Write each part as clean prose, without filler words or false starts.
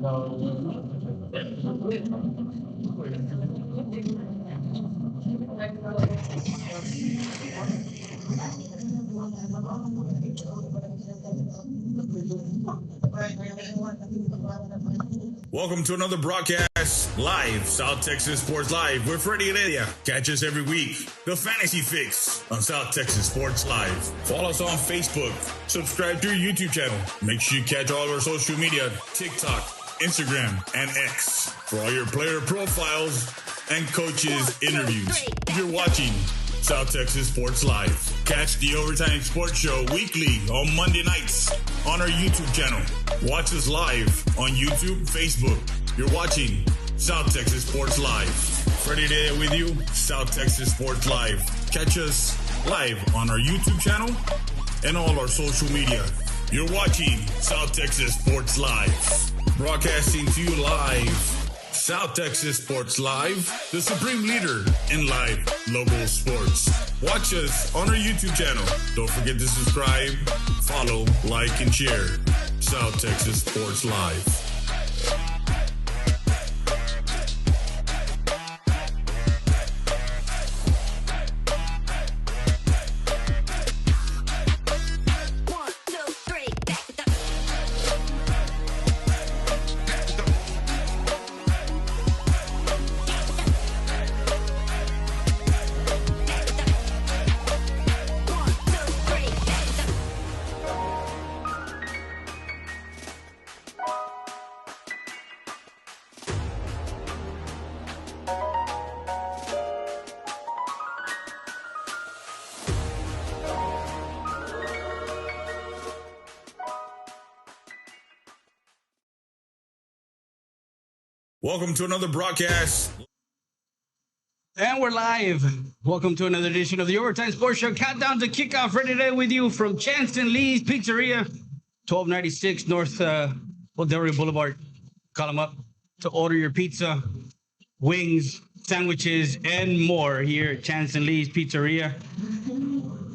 Welcome to another broadcast live, South Texas Sports Live with Freddie Heredia. Catch us every week. The Fantasy Fix on South Texas Sports Live. Follow us on Facebook. Subscribe to our YouTube channel. Make sure you catch all our social media, TikTok, Instagram, and X for all your player profiles and coaches interviews. If you're watching South Texas Sports Live, catch the Overtime Sports Show weekly on Monday nights on our YouTube channel. Watch us live on YouTube, Facebook. You're watching South Texas Sports Live. Freddie there with you, South Texas Sports Live. Catch us live on our YouTube channel and all our social media. You're watching South Texas Sports Live. Broadcasting to you live. South Texas Sports Live, the supreme leader in live local sports. Watch us on our YouTube channel. Don't forget to subscribe, follow, like, and share. South Texas Sports Live. Welcome to another broadcast. And we're live. Welcome to another edition of the Overtime Sports Show. Countdown to kickoff. Ready today with you from Chanston Lee's Pizzeria, 1296 North Del Boulevard. Call them up to order your pizza, wings, sandwiches, and more here at Chanston Lee's Pizzeria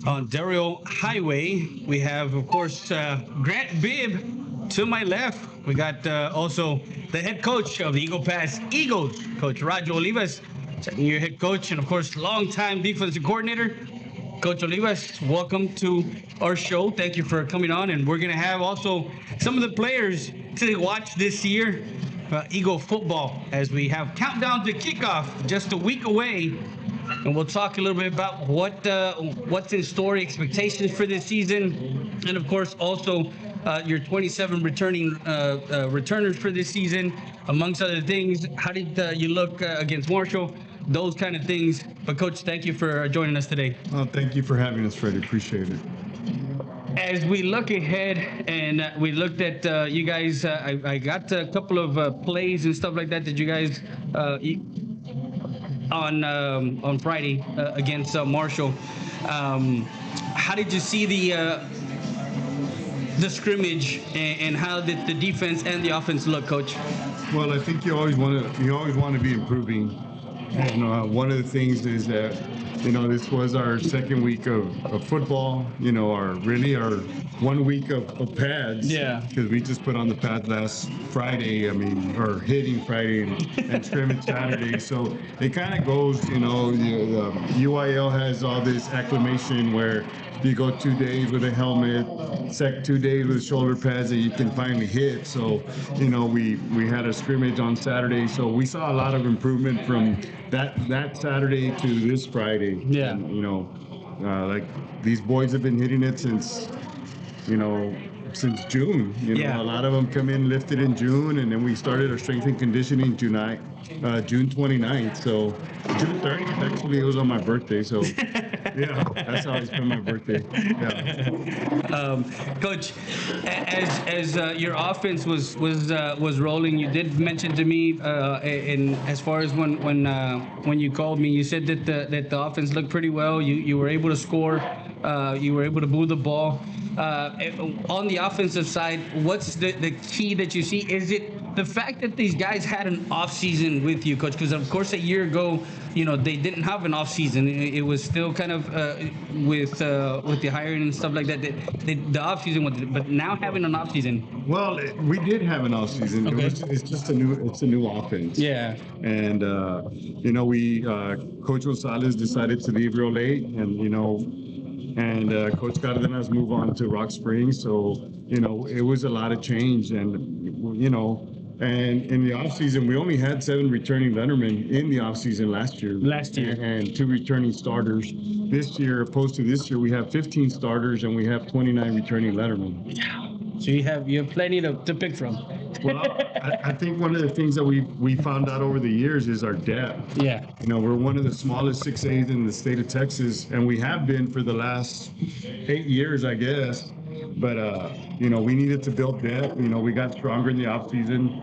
on Del Highway. We have, of course, Grant Bibb to my left. We got also the head coach of the Eagle Pass Eagles, Coach Roger Olivas, second year head coach, and of course, longtime defensive coordinator, Coach Olivas. Welcome to our show. Thank you for coming on. And we're going to have also some of the players to watch this year, Eagle football, as we have countdown to kickoff just a week away. And we'll talk a little bit about what's in store, expectations for this season, and of course also your 27 returning returners for this season, amongst other things. How did you look against Marshall? Those kind of things. But Coach, thank you for joining us today. Thank you for having us, Freddie. Appreciate it. As we look ahead, and we looked at you guys, I got a couple of plays and stuff like that you guys on Friday against Marshall. How did you see the scrimmage, and how did the defense and the offense look, Coach? Well, I think you always want to be improving. And one of the things is that this was our second week of football. Our 1 week of pads. Yeah. Because we just put on the pads last Friday. Or hitting Friday and scrimmage Saturday. So it kind of goes. The UIL has all this acclimation where you go 2 days with a helmet, 2 days with shoulder pads that you can finally hit. So, we had a scrimmage on Saturday. So we saw a lot of improvement from that Saturday to this Friday. Yeah. And, like these boys have been hitting it since June. A lot of them come in lifted in June, and then we started our strength and conditioning June 29th. So June 30th, actually, it was on my birthday. So yeah, that's how I spent my birthday. Yeah. Coach, as your offense was rolling, you did mention to me, and as far as when you called me, you said that the offense looked pretty well. You were able to score. You were able to move the ball. On the offensive side, what's the key that you see? Is it the fact that these guys had an off season with you, coach? Because of course a year ago, they didn't have an off season. It was still kind of with the hiring and stuff like that. The off season was, but now having an off season. Well, we did have an off season. Okay. It's just a new offense. Yeah. And we Coach Gonzalez decided to leave real late, and Coach Cardenas moved on to Rock Springs. So it was a lot of change, and and in the offseason, we only had 7 returning lettermen in the offseason last year. And 2 returning starters. This year, opposed to this year, we have 15 starters and we have 29 returning lettermen. So you have plenty to pick from. Well, I think one of the things that we found out over the years is our depth. Yeah. We're one of the smallest 6As in the state of Texas, and we have been for the last 8 years, I guess. But we needed to build depth. We got stronger in the off season.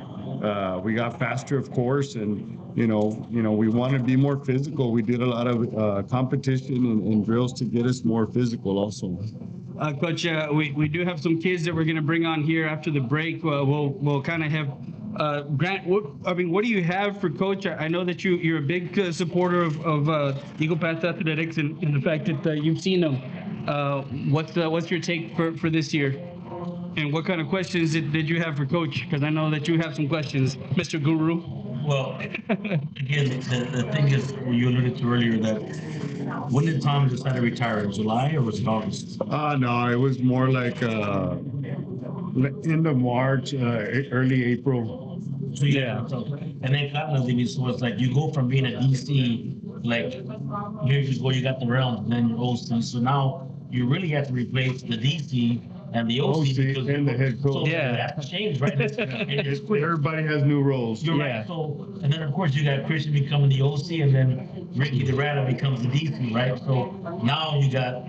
We got faster, of course, and we want to be more physical. We did a lot of competition and drills to get us more physical, also. Coach, we do have some kids that we're going to bring on here after the break. We'll kind of have Grant. What do you have for Coach? I know that you're a big supporter of Eagle Pass Athletics and the fact that you've seen them. What's your take for this year? And what kind of questions did you have for Coach? Because I know that you have some questions, Mr. Guru. Well, again, the thing is, you alluded to earlier that when did Tom decide to retire? In July or was it August? No, it was more like end of March, early April. So, yeah. And then Cotton, so it's like you go from being a DC, like years ago you got the realm, and then your OC. So now you really have to replace the DC and the OC and the head coach. So that's changed, right? Everybody has new roles. You're right. So, and then of course you got Christian becoming the OC, and then Ricky the Rata becomes the DC, right? So now you got.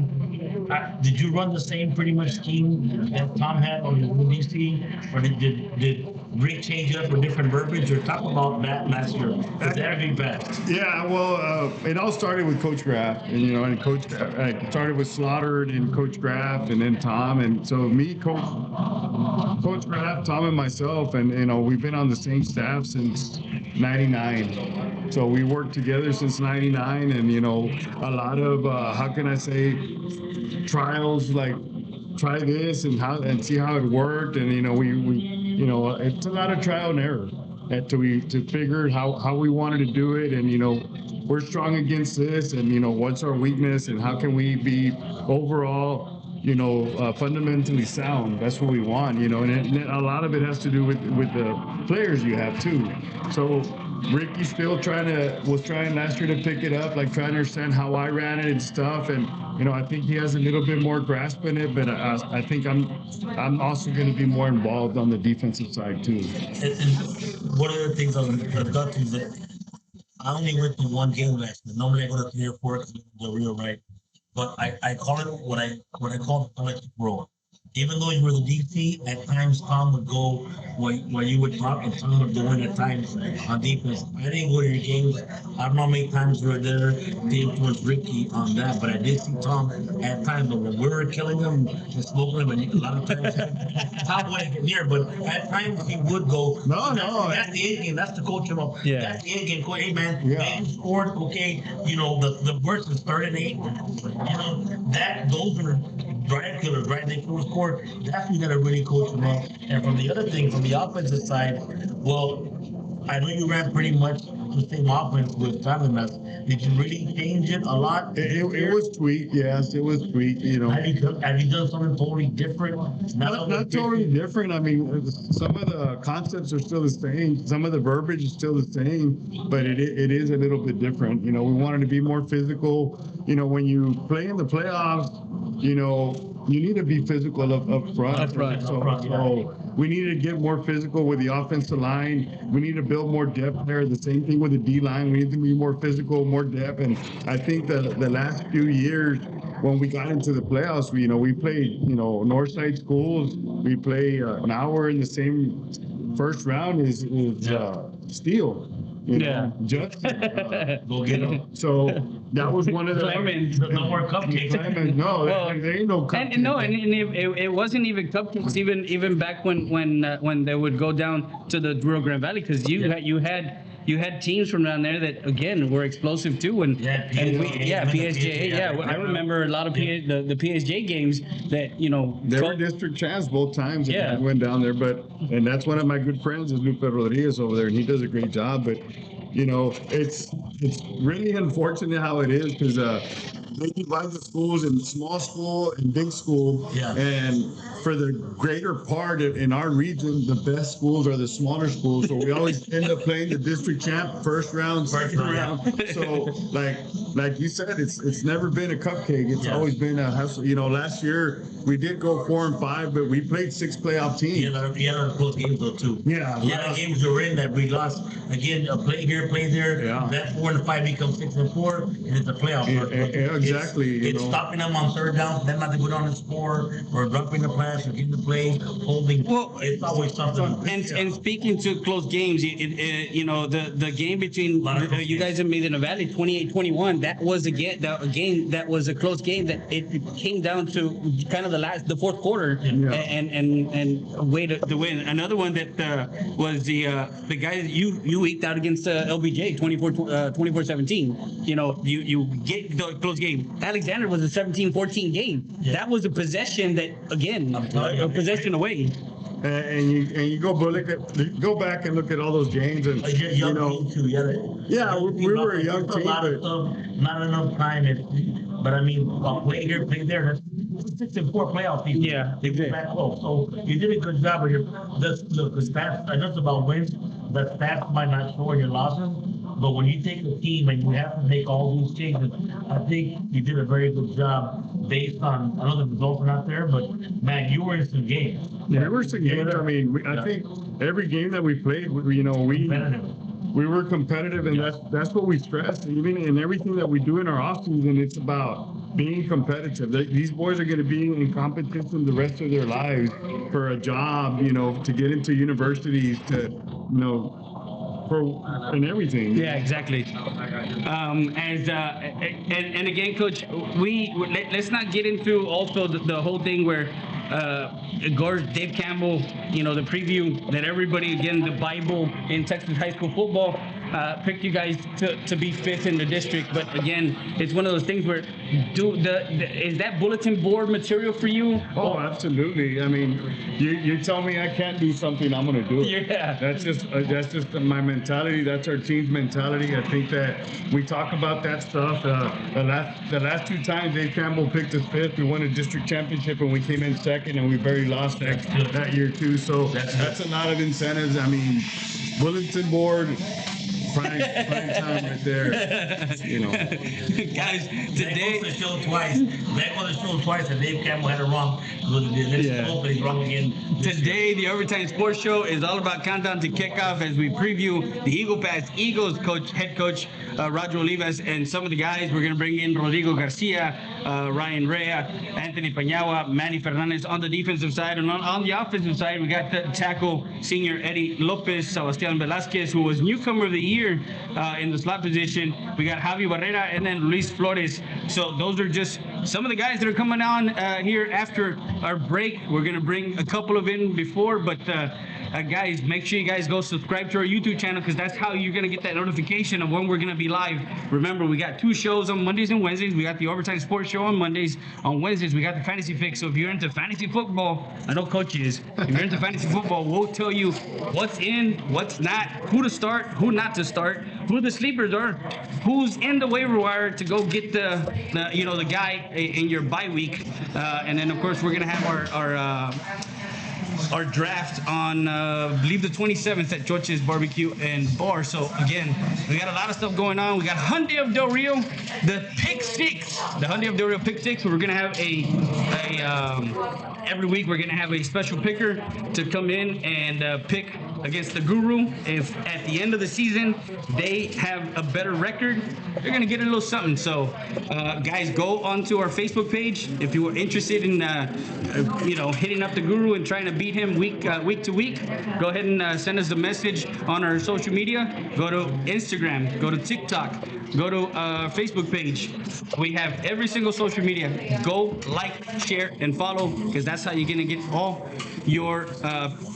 Did you run the same pretty much scheme that Tom had on the DC, or did Rick change up with different verbiage? Or talk about that last year? That'd be bad. Yeah, well, it all started with Coach Graff, and Coach started with Slaughter and Coach Graff, and then Tom, and so me, Coach Graff, Tom, and myself, and we've been on the same staff since '99. So we worked together since '99, and a lot of how can I say, trials, like try this and see how it worked, and we it's a lot of trial and error to figure how we wanted to do it, and we're strong against this, and what's our weakness, and how can we be overall fundamentally sound. That's what we want, and a lot of it has to do with the players you have too. So Ricky still was trying last year to pick it up, like trying to understand how I ran it and stuff, and I think he has a little bit more grasp in it, but I think I'm also going to be more involved on the defensive side too. And one of the things I've got to is that I only went to one game last year. Normally I go to 3 or 4 because the real right, but I call it what I call the collective role. Even though you were the DC, at times Tom would go where you would talk and Tom would go in at times on defense. I didn't go to your games. I don't know how many times you were there to influence Ricky on that, but I did see Tom at times. But when we were killing him and smoking him, and a lot of times Tom wouldn't get near, but at times he would go. No. That's the end game. That's the coach. Yeah. That's the end game. Coach, hey man, man scored. Okay, the worst is 3rd and 8. Those are drive killers, right? They can score. That's when you gotta really coach them up. And from the other thing, from the offensive side, well, I know you ran pretty much the same offense with Family Mess. Did you really change it a lot? It was tweaked, yes, it was tweaked, Have you done something totally different? Not totally different. I mean, some of the concepts are still the same. Some of the verbiage is still the same, but it is a little bit different. We wanted to be more physical. When you play in the playoffs, you need to be physical up front. So we need to get more physical with the offensive line. We need to build more depth there. The same thing with the D line. We need to be more physical, more depth. And I think the last few years, when we got into the playoffs, we played, Northside schools. We play now we're in the same first round is Steel. You Yeah. know, just Go get them. so that was one of the. Clemens. No more cupcakes. No, Well, there ain't no cupcakes. And no, and it wasn't even cupcakes. Even back when they would go down to the Rio Grande Valley, because you had teams from down there that again were explosive too, and PSJ. Yeah, I remember a lot of the PSJ games that They were district champs both times. Yeah. And I went down there, and that's one of my good friends is Lupe Rodriguez over there, and he does a great job. But it's really unfortunate how it is because they divide the schools in small school and big school. Yeah. And for the greater part in our region, the best schools are the smaller schools. So we always end up playing the district champ first round, second round. So like you said, it's never been a cupcake. It's always been a hustle. Last year we did go 4-5, but we played 6 playoff teams. You had close games though too. Yeah. A lot of games we were in that we lost. Again, a play here, play there. Yeah. That 4-5 becomes 6-4, and it's a playoff. Exactly. It's stopping them on third down, them not to go down and score, or dropping the pass, or getting the play, holding. Well, it's always something. And speaking to close games, the game between you guys and Medina Valley, 28-21, that was a game that was a close game that it came down to kind of the fourth quarter and a way to win. Another one that was the guy that you eked out against LBJ 24-17. You get the close game. Alexander was a 17-14 game. Yeah. That was a possession that again a possession away. And you go back and look at all those games, and Young team too. Yeah, we were a young team, a lot of stuff, not enough time. But I mean, play here, play there. That's 6-4 playoff team. Yeah, they go back close. So you did a good job. But look, the stats. I know it's about wins. The stats might not show your losses. But when you take a team and you have to make all these changes, I think you did a very good job based on, I know the results are not there, but man, you were in some games. We were some games. I mean, I think every game that we played, we were competitive, and that's what we stress. Even in everything that we do in our offseason, it's about being competitive. These boys are going to be in competition the rest of their lives for a job, to get into universities, and everything. Yeah, exactly. And again, Coach, let's not get into also the whole thing where Dave Campbell, the preview that everybody, again, the Bible in Texas high school football, picked you guys to be 5th in the district. But again, it's one of those things where is that bulletin board material for you? Oh, absolutely. I mean, you tell me I can't do something, I'm going to do it. Yeah. That's just my mentality. That's our team's mentality. I think that we talk about that stuff. The last 2 times Dave Campbell picked us 5th, we won a district championship and we came in 2nd, and we barely lost that year too. So that's a lot of incentives. I mean, bulletin board. Prime time right there. Guys, today. That goes to show twice that Dave Campbell had it wrong. He's wrong again. Today, the Overtime Sports Show is all about countdown to kickoff as we preview the Eagle Pass Eagles head coach Roger Olivas, and some of the guys. We're going to bring in Rodrigo Garcia, Ryan Rea, Anthony Panyagua, Manny Fernandez on the defensive side, and on the offensive side, we got the tackle senior Eddie Lopez, Sebastian Velasquez, who was newcomer of the year in the slot position. We got Javi Barrera and then Luis Flores. So those are just some of the guys that are coming on here after our break. We're going to bring a couple of in before, but guys, make sure you guys go subscribe to our YouTube channel, because that's how you're going to get that notification of when we're going to be live. Remember, we got 2 shows on Mondays and Wednesdays. We got the Overtime Sports Show on Mondays. On Wednesdays, we got the Fantasy Fix. So if you're into fantasy football, I know Coach is. If you're into fantasy football, we'll tell you what's in, what's not, who to start, who not to start, who the sleepers are, who's in the waiver wire to go get the guy in your bye week. And then, of course, we're going to have our draft on, I believe, the 27th at Choche's Barbecue and Bar. So, again, we got a lot of stuff going on. We got Hyundai of Del Rio, the Pick 6. The Hyundai of Del Rio Pick 6. We're going to have every week we're going to have a special picker to come in and pick against the Guru. If at the end of the season they have a better record, they're going to get a little something. So, guys, go onto our Facebook page if you are interested in, hitting up the Guru and trying to beat him week to week. Go ahead and send us a message on our social media. Go to Instagram, go to TikTok, go to Facebook page. We have every single social media. Go like, share, and follow, because that's how you're going to get all your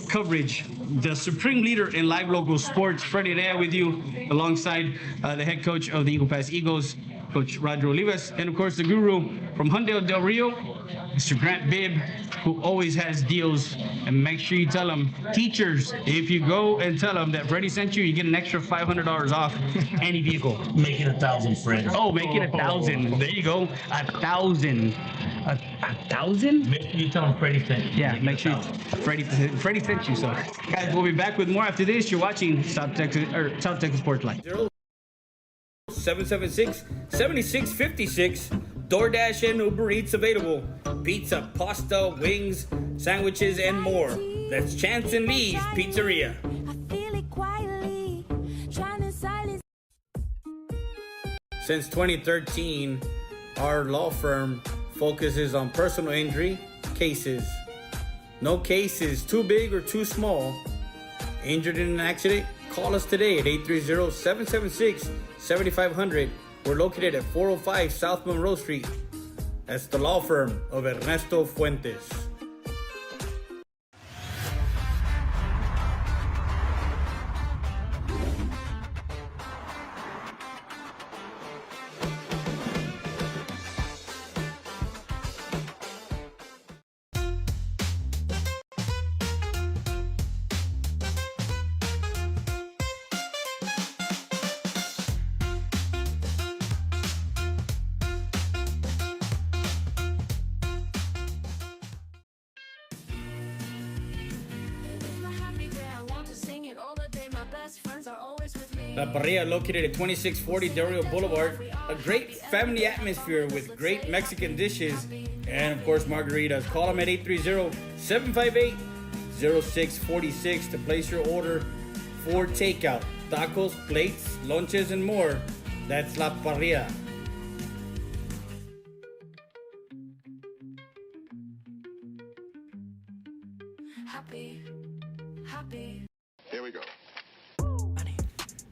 coverage. The supreme leader in live local sports, Freddie Rea, with you, alongside the head coach of the Eagle Pass Eagles, Coach Roger Olivas, and of course the Guru from Hyundai Del Rio, Mr. Grant Bibb, who always has deals. And make sure you tell them, teachers, if you go and tell them that Freddie sent you, you get an extra $500 off any vehicle. Make it 1,000, friends. Oh, make it 1,000. There you go, 1,000. 1,000? Make sure you tell them Freddie sent you. Yeah, make sure Freddie sent you. So, guys, we'll be back with more after this. You're watching South Texas Sports Live. 776-7656. DoorDash and Uber Eats available. Pizza, pasta, wings, sandwiches, and more. That's Chance and Lee's Pizzeria. Since 2013, our law firm focuses on personal injury cases. No case is too big or too small. Injured in an accident? Call us today at 830-776-7500. We're located at 405 South Monroe Street. That's the law firm of Ernesto Fuentes. La Parrilla, located at 2640 Del Rio Boulevard. A great family atmosphere with great Mexican dishes and, of course, margaritas. Call them at 830-758-0646 to place your order for takeout. Tacos, plates, lunches, and more. That's La Parrilla. Here we go.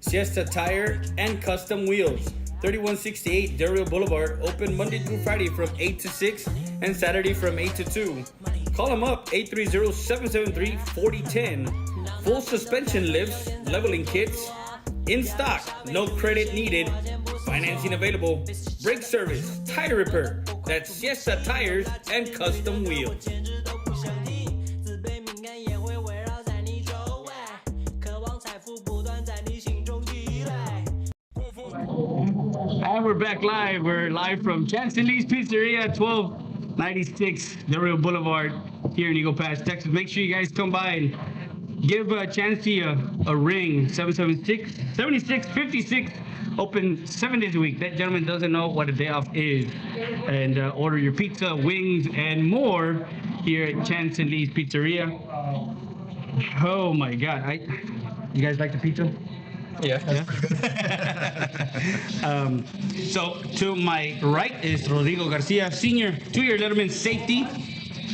Siesta Tire and Custom Wheels, 3168 Del Rio Boulevard, open Monday through Friday from 8 to 6 and Saturday from 8 to 2. Call them up, 830-773-4010. Full suspension lifts, leveling kits, in stock, no credit needed, financing available, brake service, tire repair. That's Siesta Tires and Custom Wheels. And we're back live. We're live from Chance and Lee's Pizzeria, 1296 Del Rio Boulevard here in Eagle Pass, Texas. Make sure you guys come by and give Chancey a ring. 776-7656. Open 7 days a week. That gentleman doesn't know what a day off is. And order your pizza, wings, and more here at Chance and Lee's Pizzeria. Oh my God. You guys like the pizza? Yeah. So to my right is Rodrigo Garcia, senior, 2-year letterman safety.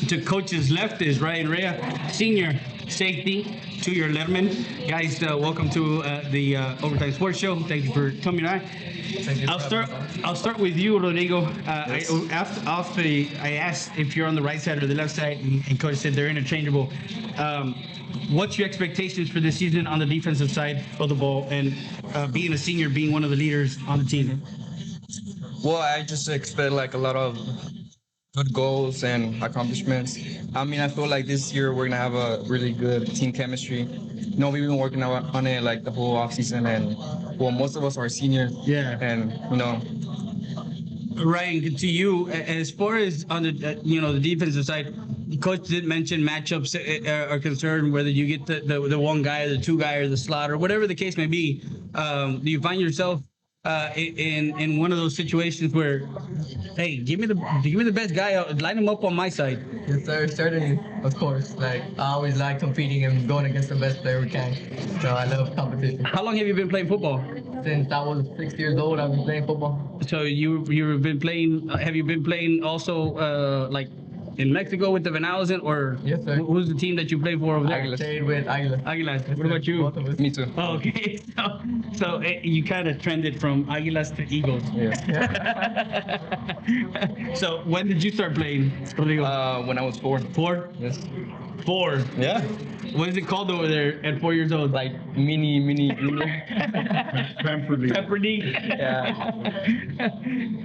To coach's left is Ryan Rea, senior safety, 2-year letterman. Guys, welcome to the Overtime Sports Show. Thank you for coming on. I'll start with you, Rodrigo. Yes. I asked if you're on the right side or the left side, and coach said they're interchangeable. What's your expectations for this season on the defensive side of the ball, and being a senior, being one of the leaders on the team? Well, I just expect like a lot of good goals and accomplishments. I mean, I feel like this year we're gonna have a really good team chemistry. You know, we've been working on it like the whole offseason, and well, most of us are seniors. Yeah. And you know. Ryan, to you, as far as on the the defensive side, coach did mention matchups are concerned, whether you get the one guy or the two guy or the slot or whatever the case may be. Do you find yourself in one of those situations where, hey, give me the best guy, line him up on my side? Yes, sir. Certainly, of course. Like I always like competing and going against the best player we can. So I love competition. How long have you been playing football? Since I was 6 years old, I've been playing football. So you've been playing. Have you been playing also like in Mexico with the Venals, or Yes, sir. Who's the team that you play for over there? I played with Aguilas. Aguilas. What about you? Both of us. Me too. Oh, okay. So you kind of trended from Aguilas to Eagles. Yeah. So when did you start playing, Rodrigo? When I was 4. 4? Yes. 4. Yeah. What is it called over there at 4 years old? Like mini. Pamper League. Pepper League. Yeah.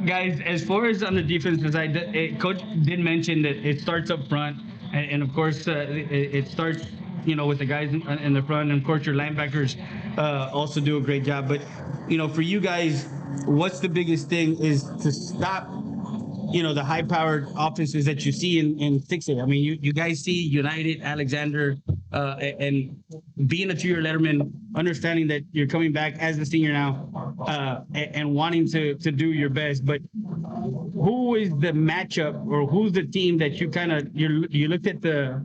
Guys, as far as on the defensive side, Coach did mention that it starts up front, and of course it starts, with the guys in the front, and of course your linebackers also do a great job. But for you guys, what's the biggest thing is to stop the high-powered offenses that you see in 6A. I mean, you guys see United, Alexander, and being a two-year letterman, understanding that you're coming back as a senior now, and wanting to do your best. But who is the matchup, or who's the team that you looked at the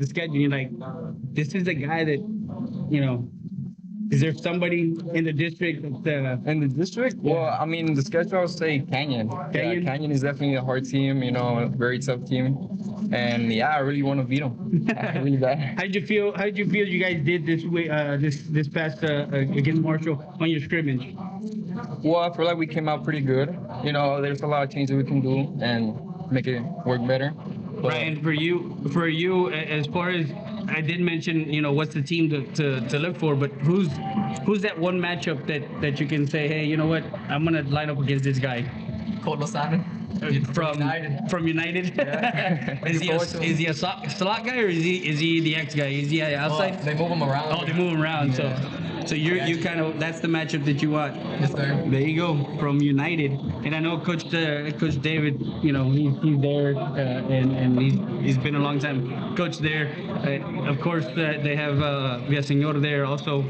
schedule and you're like, this is the guy that, is there somebody in the district that In the district? Well, I mean, the schedule, I would say Canyon. Canyon? Yeah, Canyon is definitely a hard team, a very tough team. And yeah, I really want to beat them. Really bad. How'd you feel you guys did this way this past against Marshall on your scrimmage? Well, I feel like we came out pretty good. There's a lot of things that we can do and make it work better. But, Brian, for you, as far as I did mention, what's the team to look for, but who's that one matchup that you can say, hey, you know what, I'm gonna line up against this guy? Colt Lozano. From United. From United. Yeah. Is he a slot guy, or is he the X guy? Is he outside? They move him around. Oh, they move him around. Yeah. So you kind of, that's the matchup that you want. Yes, sir. There you go, from United. And I know Coach David, he's there, and he's been a long time coach there. Of course, they have Villaseñor there also.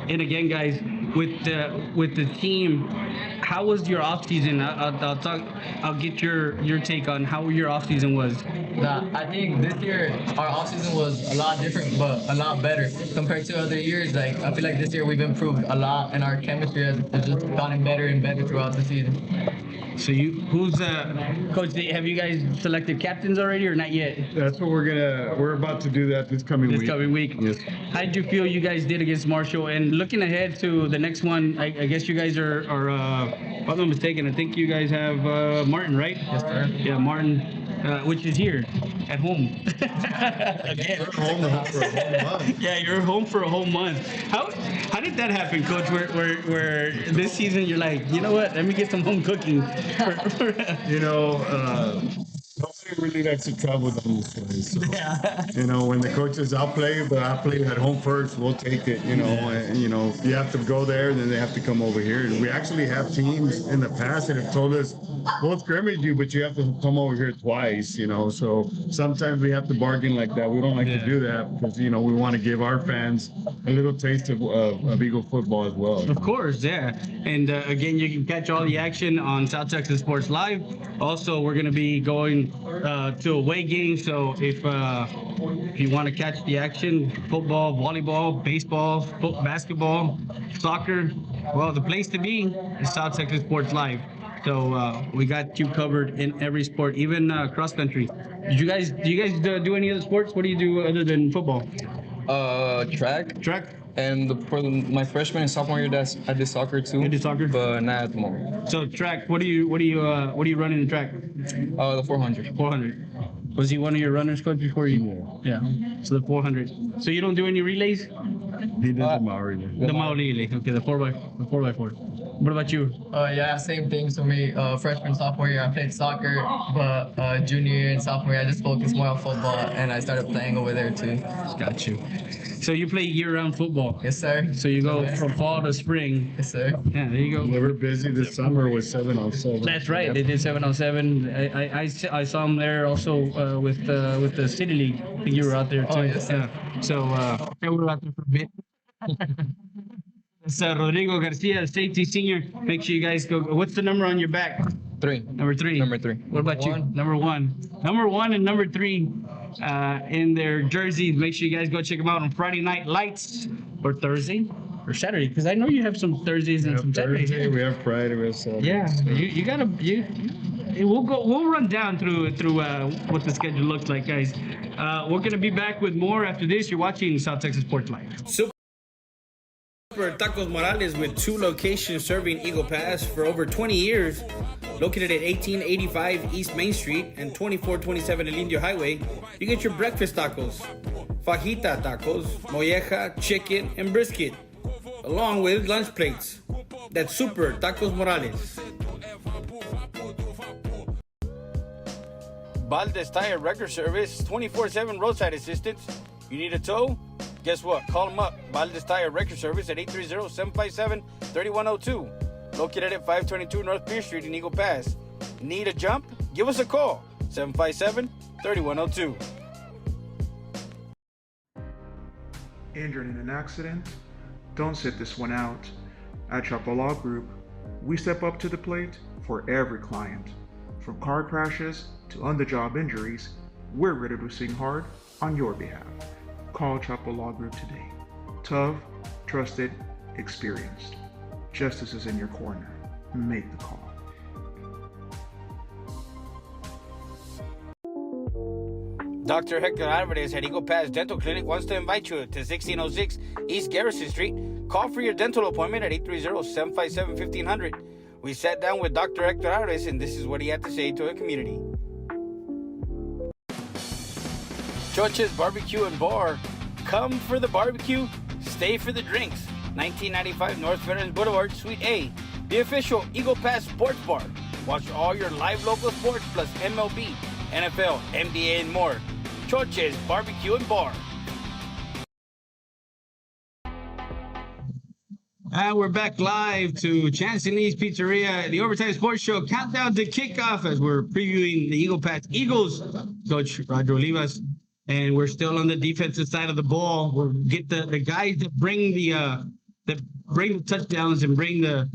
And again, guys, with the team, how was your off season? I'll get your take on how your off season was. I think this year our off season was a lot different, but a lot better compared to other years. Like I feel like this year we've improved a lot, and our chemistry has just gotten better and better throughout the season. So who's Coach? Have you guys selected captains already, or not yet? That's what we're about to do that this coming week. Yes. How did you feel you guys did against Marshall? And looking ahead to the next one, I guess you guys are if I'm not mistaken, I think you guys have Martin, right? Yes, sir. Yeah, Martin, which is here at home. Again. Yeah, you're home for a whole month. How did that happen, Coach? Where this season you're like, you know what? Let me get some home cooking. Nobody really likes to travel down this way. So, when the coaches, I'll play, but I play at home first. We'll take it. And, if you have to go there, then they have to come over here. And we actually have teams in the past that have told us, we'll scrimmage you, but you have to come over here twice. So sometimes we have to bargain like that. We don't like to do that because we want to give our fans a little taste of Eagle football as well. Of course, yeah. And again, you can catch all the action on South Texas Sports Live. Also, we're going to be going to away games. So if you want to catch the action, football, volleyball, baseball, basketball, soccer, well, the place to be is South Texas Sports Live. So we got you covered in every sport, even cross country. Do you guys do any other sports? What do you do other than football? Track. Track. And for my freshman and sophomore year, I did soccer too. You did soccer? But not at the moment. So track. What do you run in the track? The 400. 400. Was he one of your runners, Coach, before you? Yeah. So the 400. So you don't do any relays? He did the Maori. The Maori relay. Okay, the 4x4. What about you? Yeah, same thing for me. Freshman, sophomore year, I played soccer, but junior year and sophomore year, I just focused more on football, and I started playing over there too. Got you. So you play year-round football? Yes, sir. So you go from fall to spring? Yes, sir. Yeah, there you go. We were busy this summer with 7-on-7. That's right. Yep. They did 7-on-7. I saw them there also with the City League. I think you were out there too. Oh, yes, sir. Yeah. So we were out there for a bit. It's Rodrigo Garcia, safety senior. Make sure you guys go. What's the number on your back? 3. Number 3. Number 3. What about you? Number 1. Number 1 and number 3 in their jerseys. Make sure you guys go check them out on Friday Night Lights or Thursday or Saturday, because I know you have some Thursdays and some Saturdays. Thursday, we have Friday, we have Saturday. Yeah, you gotta. We'll run down through what the schedule looks like, guys. We're gonna be back with more after this. You're watching South Texas Sports Live. Super Tacos Morales, with 2 locations serving Eagle Pass for over 20 years, located at 1885 East Main Street and 2427 El Indio Highway. You get your breakfast tacos, fajita tacos, molleja, chicken, and brisket, along with lunch plates. That's Super Tacos Morales. Valdez Tire Record Service, 24/7 roadside assistance. You need a tow? Guess what? Call them up. Valdez Tire Record Service at 830-757-3102. Located at 522 North Pierce Street in Eagle Pass. Need a jump? Give us a call. 757-3102. Injured in an accident? Don't sit this one out. At Chapo Law Group, we step up to the plate for every client. From car crashes to on-the-job injuries, we're ready to sing hard on your behalf. Call Chapo Law Group today. Tough, trusted, experienced. Justice is in your corner. Make the call. Dr. Hector Alvarez at Eagle Pass Dental Clinic wants to invite you to 1606 East Garrison Street. Call for your dental appointment at 830-757-1500. We sat down with Dr. Hector Alvarez, and this is what he had to say to the community. Choche's Barbecue and Bar. Come for the barbecue, stay for the drinks. 1995 North Veterans Boulevard, Suite A. The official Eagle Pass Sports Bar. Watch all your live local sports plus MLB, NFL, NBA, and more. Choche's Barbecue and Bar. And we're back live to Chance and Lee's Pizzeria, the Overtime Sports Show. Countdown to kickoff as we're previewing the Eagle Pass Eagles. Coach Roger Olivas. And we're still on the defensive side of the ball. We'll get the guys that bring the touchdowns and bring the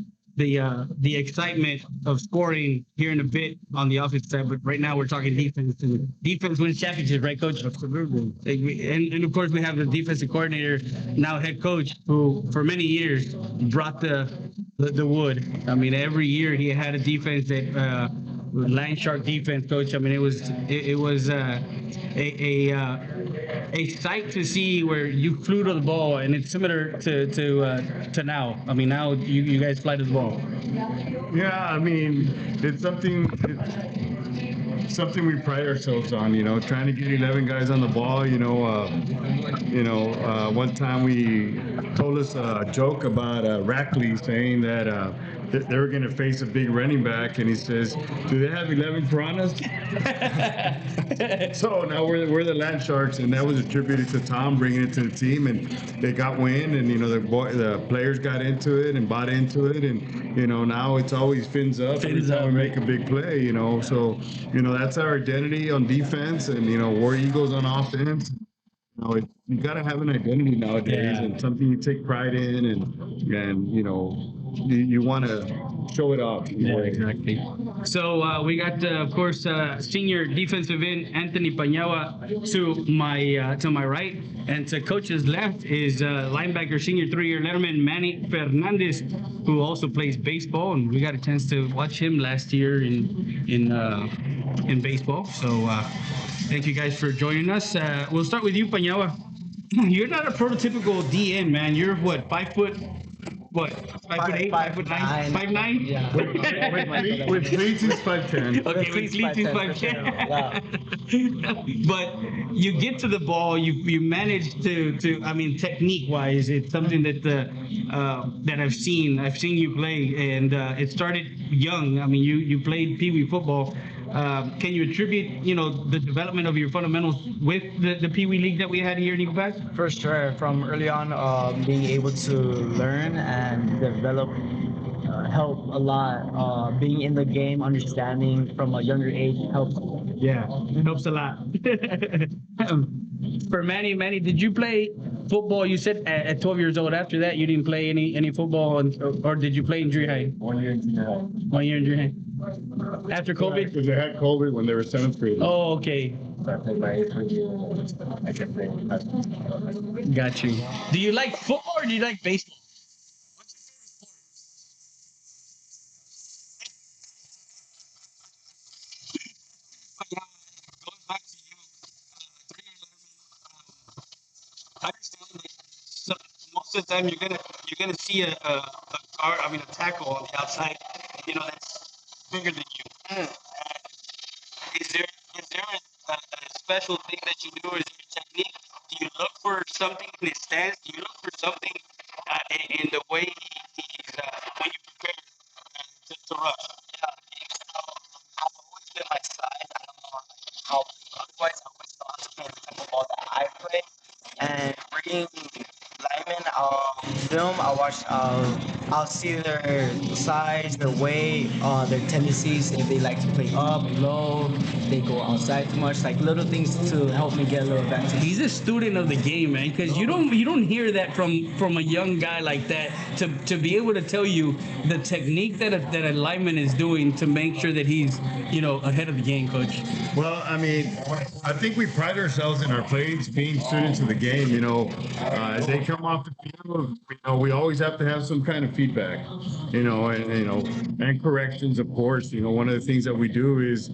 excitement of scoring here in a bit on the offensive side. But right now we're talking defense, and defense wins championships, right, Coach? Absolutely. And of course we have the defensive coordinator, now head coach, who for many years brought the wood. I mean, every year he had a defense that Land Shark defense, Coach. I mean, it was a sight to see where you flew to the ball, and it's similar to now. I mean, now you guys fly to the ball. Yeah, I mean, it's something we pride ourselves on, trying to get 11 guys on the ball. One time we told us a joke about Rackley saying that they were going to face a big running back, and he says, "Do they have 11 piranhas?" So now we're the Land Sharks, and that was attributed to Tom bringing it to the team, and they got wind, and the players got into it and bought into it, and now it's always fins up every time we make a big play. So that's our identity on defense, and War Eagles on offense. You got to have an identity nowadays, and something you take pride in, and you want to show it off. Yeah, exactly. So we got, of course, senior defensive end Anthony Paniagua to my right, and to Coach's left is linebacker senior 3-year letterman Manny Fernandez, who also plays baseball, and we got a chance to watch him last year in baseball. So thank you guys for joining us. We'll start with you, Paniagua. You're not a prototypical DN, man. You're what, 5 foot? What, 5'8", 5'9", 5'9"? Yeah. With cleats, he's 5'10". Okay, with cleats, he's 5'10". But you get to the ball, you manage to I mean, technique-wise, it's something that I've seen you play, and it started young. I mean, you played Pee Wee football. Can you attribute, the development of your fundamentals with the Pee Wee League that we had here in Eagle Pass? For sure, from early on, being able to learn and develop help a lot. Being in the game, understanding from a younger age helps. Yeah, it helps a lot. For Manny, did you play football. You said at 12 years old. After that, you didn't play any football, or did you play in junior high? 1 year in junior high. 1 year in junior high. After COVID? Because they had COVID when they were 7th grade. Oh, okay. So I played my 8th year. I kept playing. Got you. Do you like football or do you like baseball? Going back to you, I understand that most of the time you're gonna see a guard, I mean a tackle on the outside, that's bigger than you. Is there a special thing that you do, or is there a technique? Do you look for something in his stance? Do you look for something in the way he's when you prepare to rush? I've always been my size. I don't know how otherwise. I always know how to play the type of ball that I play. And bringing linemen film, I watch. I'll see their size, their weight, their tendencies. If they like to play up, low, they go outside too much. Like little things to help me get a little advantage. He's a student of the game, man. Because you don't hear that from a young guy like that to be able to tell you the technique that a lineman is doing to make sure that he's ahead of the game, coach. Well, I mean, I think we pride ourselves in our plays being students of the game. As they come off the field, we always have to have some kind of feedback, and corrections, of course. One of the things that we do is,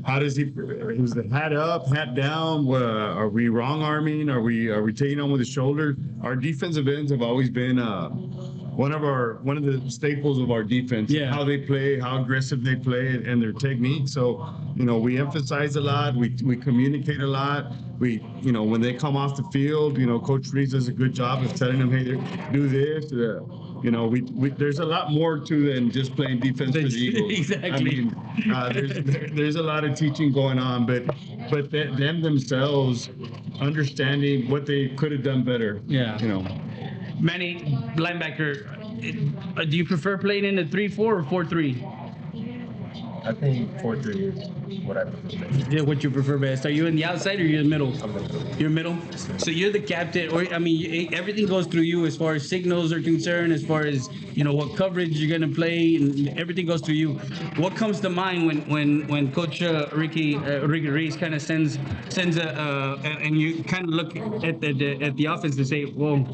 how does is the hat up, hat down? Are we wrong arming? Are we taking on with the shoulder? Our defensive ends have always been one of the staples of our defense. Yeah. How they play, how aggressive they play, and their technique. So we emphasize a lot. We communicate a lot. When they come off the field, Coach Reeves does a good job of telling them, hey, do this. There's a lot more to than just playing defense for the Eagles. Exactly. I mean, there's a lot of teaching going on, but them themselves understanding what they could have done better. Yeah. Manny, linebacker, do you prefer playing in the 3-4 or 4-3? I think 4-3 is what I prefer. Yeah, what you prefer best? Are you in the outside or you're in the middle? I'm in the middle. You're middle? So you're the captain, everything goes through you as far as signals are concerned, as far as, what coverage you're going to play, and everything goes through you. What comes to mind when Coach Ricky Reese kind of sends and you kind of look at the offense and say, well,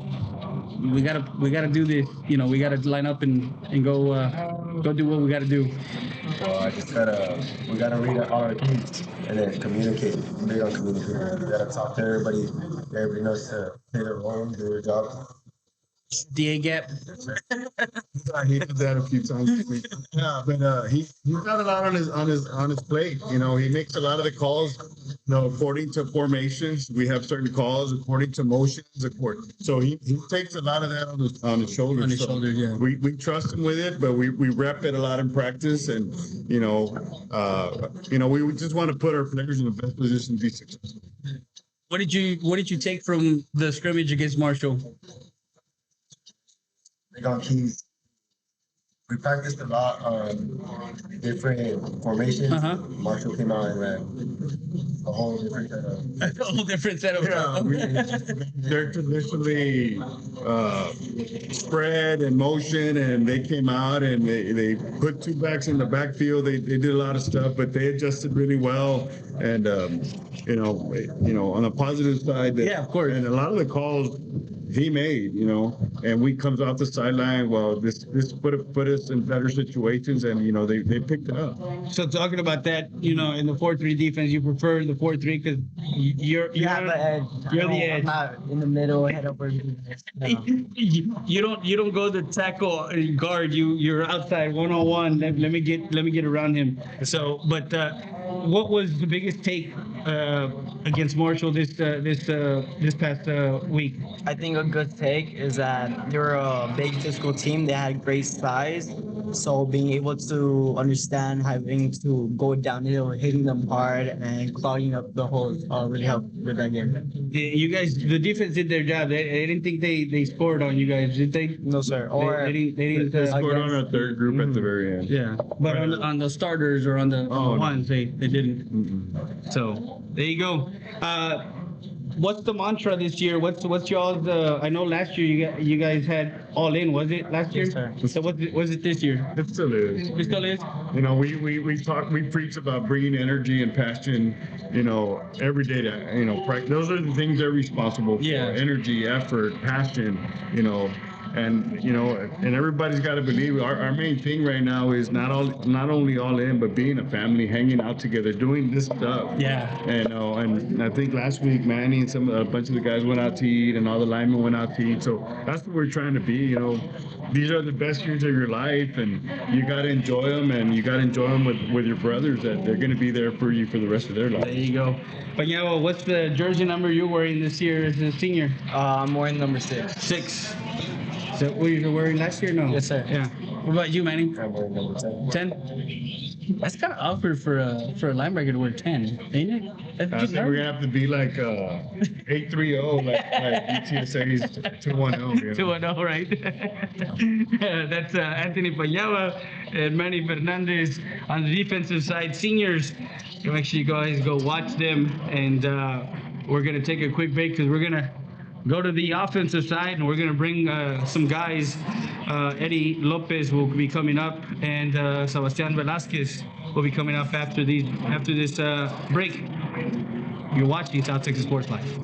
we gotta do this. We gotta line up and go do what we gotta do. Well, we gotta read our keys and then communicate. Big on communicating. We gotta talk to everybody. Everybody knows to play their role, do their job. DA gap. He did that a few times. Yeah, but he's got a lot on his plate. He makes a lot of the calls. According to formations, we have certain calls according to motions. So he takes a lot of that on his shoulders. On his shoulders, yeah. We trust him with it, but we rep it a lot in practice, and we just want to put our players in the best position to be successful. What did you take from the scrimmage against Marshall? On keys. We practiced a lot on different formations. Marshall came out and ran a whole different setup. A whole different setup. Yeah, they're traditionally spread and motion, and they came out and they put two backs in the backfield. They did a lot of stuff, but they adjusted really well. And on the positive side, yeah, of course. And a lot of the calls he made, and we comes off the sideline. Well, this put us in better situations, and they picked it up. So talking about that, in the 4-3 defense, you prefer the 4-3 because you're the edge. I'm not in the middle, head over. No. You don't go to tackle guard. You're outside 1-on-1. Let me get around him. So, but what was the biggest take against Marshall this past week? I think a good take is that they're a big physical team. They had great size, so being able to understand having to go downhill, hitting them hard, and clogging up the holes really helped with that game. You guys, the defense did their job. They didn't think they scored on you guys, did they? No, sir. They didn't scored on our third group at the very end. Yeah, but on the starters or on the ones, they didn't. So there you go. what's the mantra this year? What's y'all's? I know last year you guys had all in. Was it last year? Yes, sir. So was it this year? It still is. It still is. You know, we preach about bringing energy and passion, you know, every day to, you know, those are the things they're responsible for. Yeah. Energy, effort, passion, you know, and, you know, and everybody's got to believe our main thing right now is not only all in, but being a family, hanging out together, doing this stuff. Yeah. And I think last week Manny and a bunch of the guys went out to eat, and all the linemen went out to eat. So that's what we're trying to be. You know, these are the best years of your life, and you got to enjoy them, and you got to enjoy them with your brothers. That they're going to be there for you for the rest of their life. There you go. Panyao, what's the jersey number you're wearing this year as a senior? I'm wearing number 6. 6. Is that what you were wearing last year? No. Yes, sir. Yeah. What about you, Manny? I'm wearing number 10. 10. That's kind of awkward for a linebacker to wear 10, ain't it? I think we're gonna have to be like 830, like UTSA's 210. 2-0, right? That's Anthony Panyao and Manny Fernandez on the defensive side. Seniors, make sure you guys go watch them. And we're going to take a quick break because we're going to go to the offensive side, and we're going to bring some guys. Eddie Lopez will be coming up, and Sebastian Velasquez will be coming up after this break. You're watching South Texas Sports Live.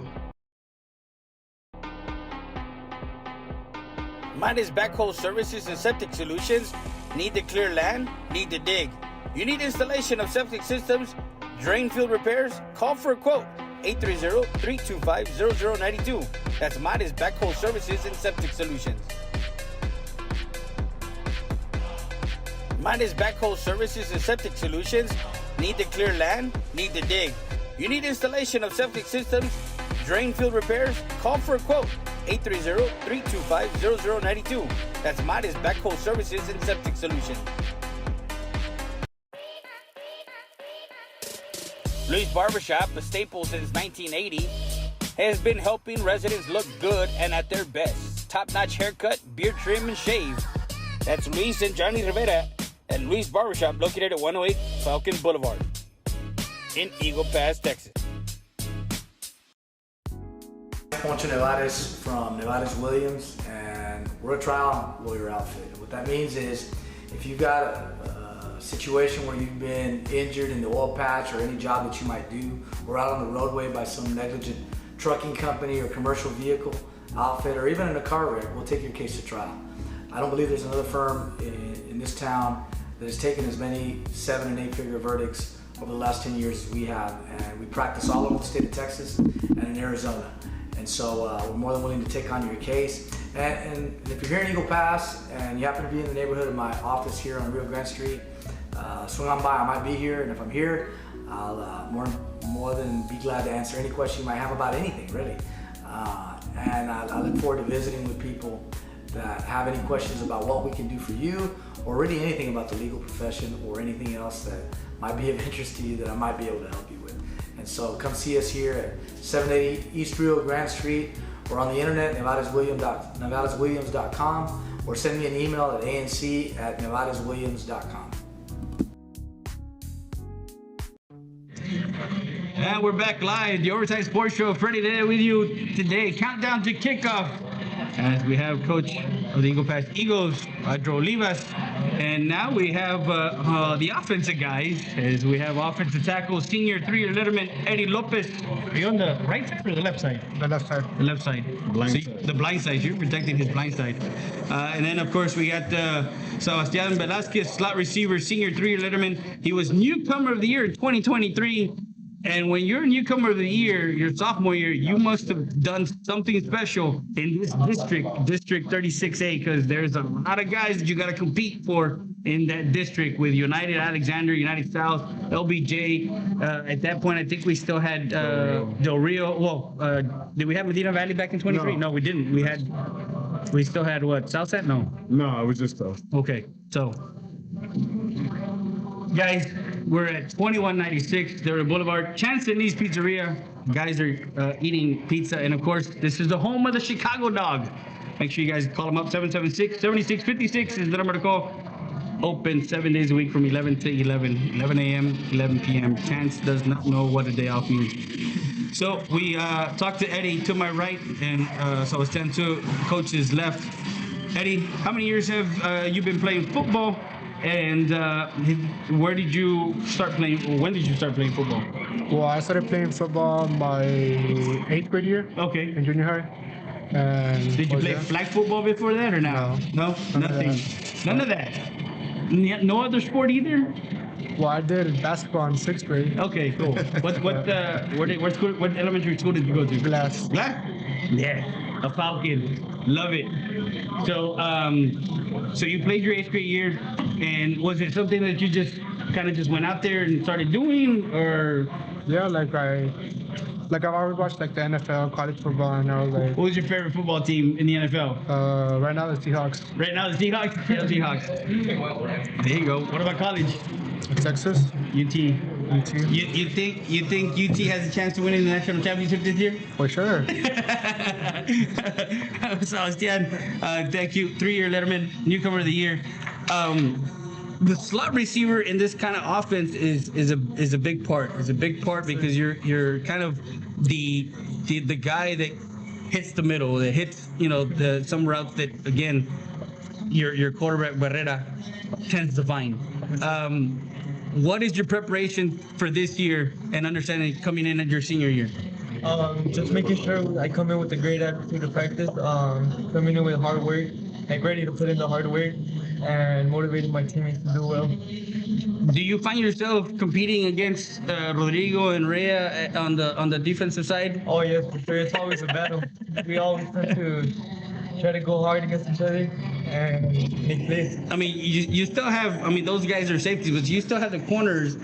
Midas Backhoe Services and Septic Solutions. Need to clear land? Need to dig? You need installation of septic systems, drain field repairs? Call for a quote. 830-325-0092. That's Midas Backhoe Services and Septic Solutions. Midas Backhoe Services and Septic Solutions. Need to clear land? Need to dig? You need installation of septic systems, drain field repairs? Call for a quote. 830-325-0092. That's Midas Backhoe Services and Septic Solutions. Luis Barbershop, a staple since 1980, has been helping residents look good and at their best. Top-notch haircut, beard trim, and shave. That's Luis and Johnny Rivera at Luis Barbershop, located at 108 Falcon Boulevard in Eagle Pass, Texas. Poncho Nevares from Nevares Williams, and we're a trial lawyer outfit. And what that means is if you've got a situation where you've been injured in the oil patch or any job that you might do, or out on the roadway by some negligent trucking company or commercial vehicle outfit, or even in a car wreck, we'll take your case to trial. I don't believe there's another firm in this town that has taken as many 7- and 8-figure verdicts over the last 10 years as we have, and we practice all over the state of Texas and in Arizona. And so we're more than willing to take on your case. And if you're here in Eagle Pass and you happen to be in the neighborhood of my office here on Rio Grande Street, swing on by. I might be here, and if I'm here, I'll more than be glad to answer any question you might have about anything, really. And I look forward to visiting with people that have any questions about what we can do for you, or really anything about the legal profession or anything else that might be of interest to you that I might be able to help you with. And so come see us here at 780 East Rio Grande Street, or on the internet, nevadaswilliams.com, or send me an email at anc@nevadaswilliams.com. And we're back live, the Overtime Sports Show. Freddie there with you today. Countdown to kickoff. As we have coach of the Eagle Pass Eagles, Olivas. And now we have the offensive guys, as we have offensive tackle, senior 3-year letterman, Eddie Lopez. Are you on the right side or the left side? The left side. The left side. The blind side. You're protecting his blind side. And then, of course, we got Sebastian Velasquez, slot receiver, senior 3-year letterman. He was newcomer of the year in 2023. And when you're a newcomer of the year, your sophomore year, you must have done something special in this District 36A, because there's a lot of guys that you got to compete for in that district with United Alexander, United South, LBJ. At that point, I think we still had Del Rio. Well, did we have Medina Valley back in 23? No, we didn't. We still had what? Southside? No, it was just us. Okay, so guys, we're at 2196 Del Rio Boulevard, Chance and Lee's Pizzeria. Guys are eating pizza, and of course, this is the home of the Chicago Dog. Make sure you guys call them up. 776-7656 is the number to call. Open 7 days a week from 11 to 11 a.m., 11 p.m. Chance does not know what a day off means. So we talked to Eddie to my right, and so it's 10-2 coach's left. Eddie, how many years have you been playing football? And where did you start playing? When did you start playing football? Well, I started playing football my 8th grade year. Okay. In junior high. And did you play flag football before that or no? No, nothing. None of that. No other sport either. Well, I did basketball in 6th grade. Okay, cool. What elementary school did you go to? Glass. Glass? Yeah, a Falcon. Love it. So, so you played your 8th grade year, and was it something that you just kind of just went out there and started doing, or? Yeah, I've always watched like the NFL, college football, and I was like. What was your favorite football team in the NFL? Right now the Seahawks. Right now the Seahawks? Yeah, Seahawks. There you go. What about college? Texas. UT. You think UT has a chance to win in the national championship this year? For sure. Sebastian, thank you. 3-year letterman, newcomer of the year. The slot receiver in this kind of offense is a big part. It's a big part because you're kind of the guy that hits the middle, that hits some routes that again your quarterback Barrera tends to find. What is your preparation for this year and understanding coming in at your senior year? Just making sure I come in with a great attitude to practice, coming in with hard work, like ready to put in the hard work and motivating my teammates to do well. Do you find yourself competing against Rodrigo and Rhea on the defensive side? Oh yes, for sure. It's always a battle. We always have to try to go hard against each other and make plays. I mean, you still have, those guys are safeties, but you still have the corners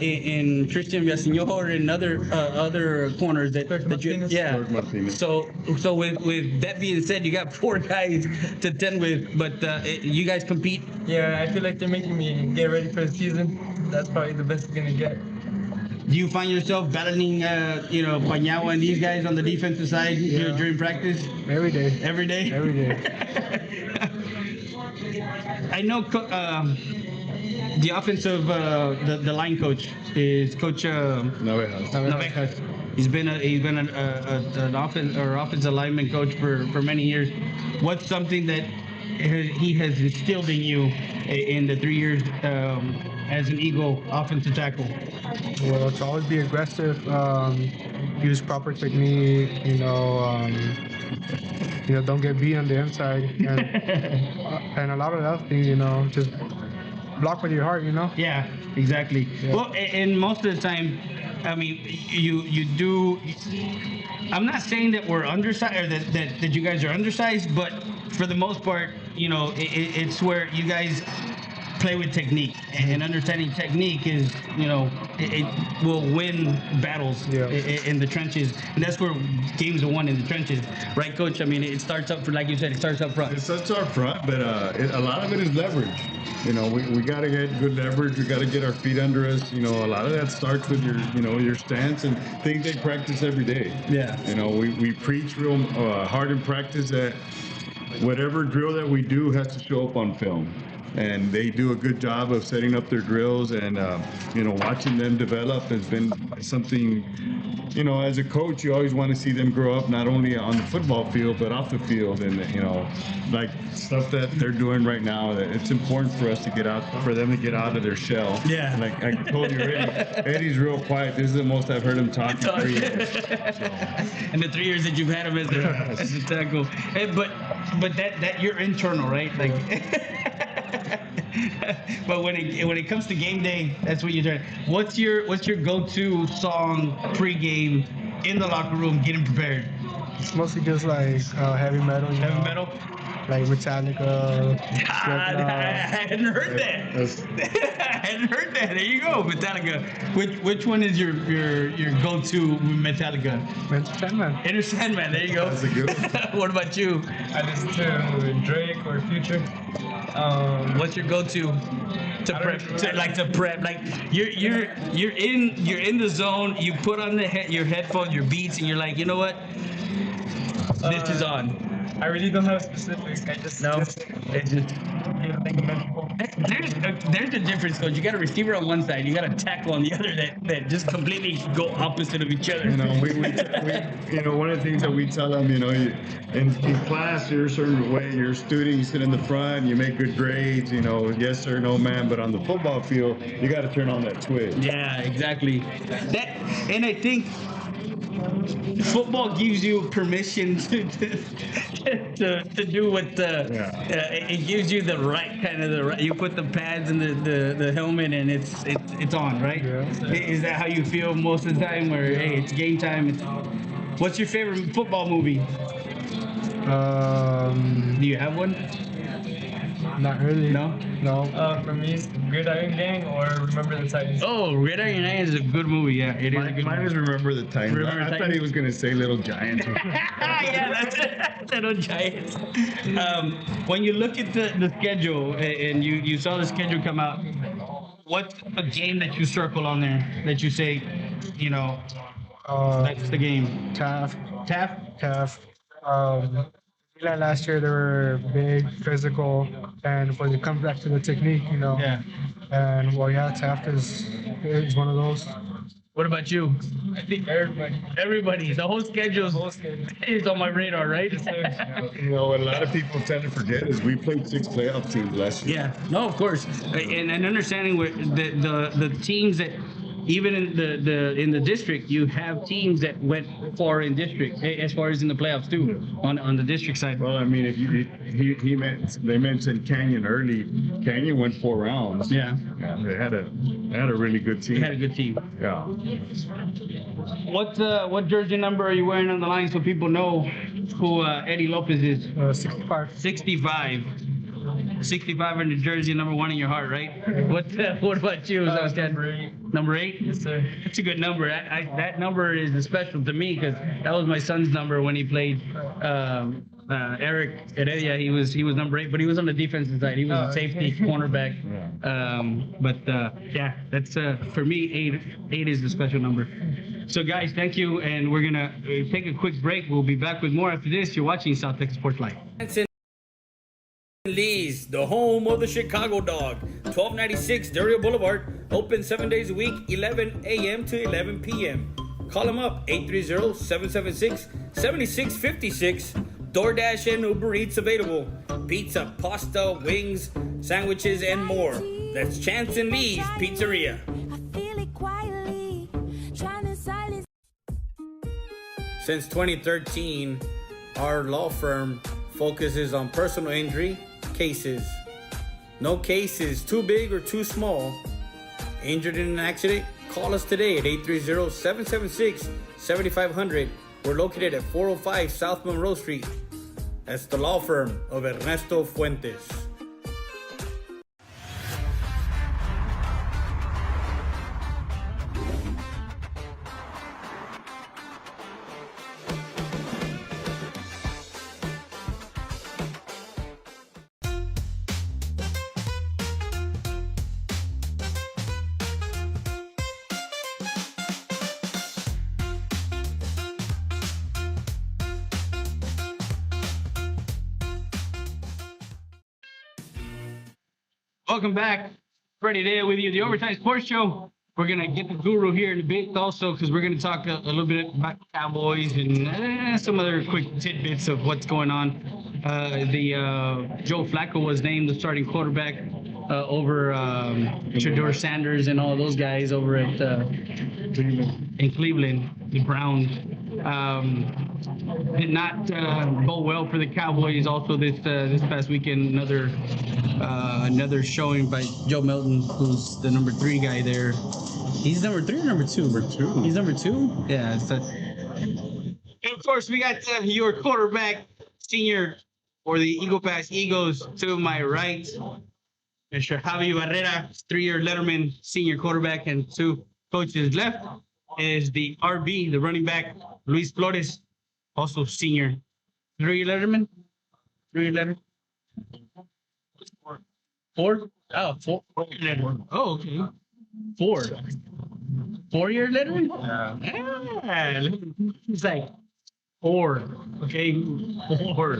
in Christian Villaseñor and other corners that you, yeah. So with that being said, you got 4 guys to 10 with, but you guys compete. Yeah, I feel like they're making me get ready for the season. That's probably the best we're gonna get. Do you find yourself battling, Pañagua and these guys on the defensive side during practice? Every day. Every day? Every day. I know the offensive, the line coach is Coach Navejas. He's been an offensive lineman coach for many years. What's something that he has instilled in you in the 3 years as an Eagle offensive tackle? Well, to always be aggressive, use proper technique, don't get beat on the inside, and a lot of other things, just block with your heart, Yeah, exactly. Yeah. Well, and most of the time, you do. I'm not saying that we're undersized or that you guys are undersized, but for the most part, it's where you guys play with technique, and understanding technique is, it will win battles in the trenches, and that's where games are won, in the trenches, right, Coach? It starts up, like you said, it starts up front. It starts up front, but a lot of it is leverage. We got to get good leverage. We got to get our feet under us. A lot of that starts with your stance and things they practice every day. Yeah. We preach real hard in practice that whatever drill that we do has to show up on film. And they do a good job of setting up their drills, and watching them develop has been something. As a coach, you always want to see them grow up, not only on the football field but off the field, and like stuff that they're doing right now. That it's important for us to get out, for them to get out of their shell. Yeah. Like I told you already, Eddie's real quiet. This is the most I've heard him talk in 3 years. And the 3 years that you've had him as a tackle, but that you're internal, right? Like. But when it comes to game day, that's what you're doing. What's your go-to song pre-game in the locker room, getting prepared? It's mostly just like heavy metal. Heavy metal? Like Metallica. I hadn't heard that. I hadn't heard that. There you go, Metallica. Which one is your go-to Metallica? Enter Sandman. Enter Sandman. There you go. That's a good one. What about you? I listen to Drake or Future. What's your go-to to prep? Like you're in the zone. You put on your headphones, your beats, and you're like, you know what? This is on. I really don't have specifics. I just it's just think of There's a difference, coach. You got a receiver on one side, you got a tackle on the other that just completely go opposite of each other. You know, we one of the things that we tell them, in class, you're a certain way. You're a student, you sit in the front, you make good grades, yes sir, no ma'am. But on the football field, you got to turn on that switch. Yeah, exactly. And I think football gives you permission to do what it gives you the right kind of you put the pads and the helmet and it's on, right? Yeah. Is that how you feel most of the time? Where hey, it's game time. What's your favorite football movie? Do you have one? Not really. No? For me, Gridiron Gang or Remember the Titans. Oh, Gridiron Gang is a good movie. Yeah, it is. Mine is Remember the Titans. I thought he was going to say Little Giants. Yeah, that's Little Giants. When you look at the schedule and you saw the schedule come out, what's a game that you circle on there that you say, that's the game? Taft. Taft? Last year they were big, physical, and when it comes back to the technique, Yeah. And Taft is one of those. What about you? I think Everybody. The whole schedule is on my radar, right? What a lot of people tend to forget is we played 6 playoff teams last year. Yeah. No, of course. And understanding where the teams that even in the district, you have teams that went far in district, as far as in the playoffs too, on the district side. Well, I mean, if they mentioned Canyon early. Canyon went 4 rounds. Yeah. They had a really good team. They had a good team. Yeah. What jersey number are you wearing on the line so people know who Eddie Lopez is? 65. 65. 65 on the jersey, number 1 in your heart, right? What about you? Number 8. Number 8? Yes, sir. That's a good number. That number is special to me because that was my son's number when he played. Eric Heredia, he was number 8, but he was on the defensive side. He was a safety cornerback. Yeah. That's for me, 8 is the special number. So guys, thank you, and we're gonna take a quick break. We'll be back with more after this. You're watching South Texas Sports Live. Lee's, the home of the Chicago Dog, 1296 Dario Boulevard, open 7 days a week, 11 a.m. to 11 p.m. Call them up, 830-776-7656. DoorDash and Uber Eats available. Pizza, pasta, wings, sandwiches, and more. That's Chance and Lee's Pizzeria. Since 2013, our law firm focuses on personal injury cases. No case is too big or too small. Injured in an accident? Call us today at 830-776-7500. We're located at 405 South Monroe Street. That's the law firm of Ernesto Fuentes. Welcome back. Freddie Day with you, the Overtime Sports Show. We're going to get the guru here in a bit also because we're going to talk a little bit about Cowboys and some other quick tidbits of what's going on. Joe Flacco was named the starting quarterback over Shedeur Sanders and all those guys over at Cleveland, the Browns. Did not go well for the Cowboys. Also, this past weekend, another showing by Joe Milton, who's the number 3 guy there. He's number 3 or number 2? Number 2. He's number 2. Yeah. And of course, we got your quarterback, senior for the Eagle Pass Eagles, to my right, Mr. Javi Barrera, 3-year letterman, senior quarterback, and to coach's left is the RB, the running back, Luis Flores, also senior. 3-year letterman? 3-year letterman? 4? Oh, 4-year letterman. Oh, okay. 4. 4-year letterman? Yeah. It's like 4. Okay, 4.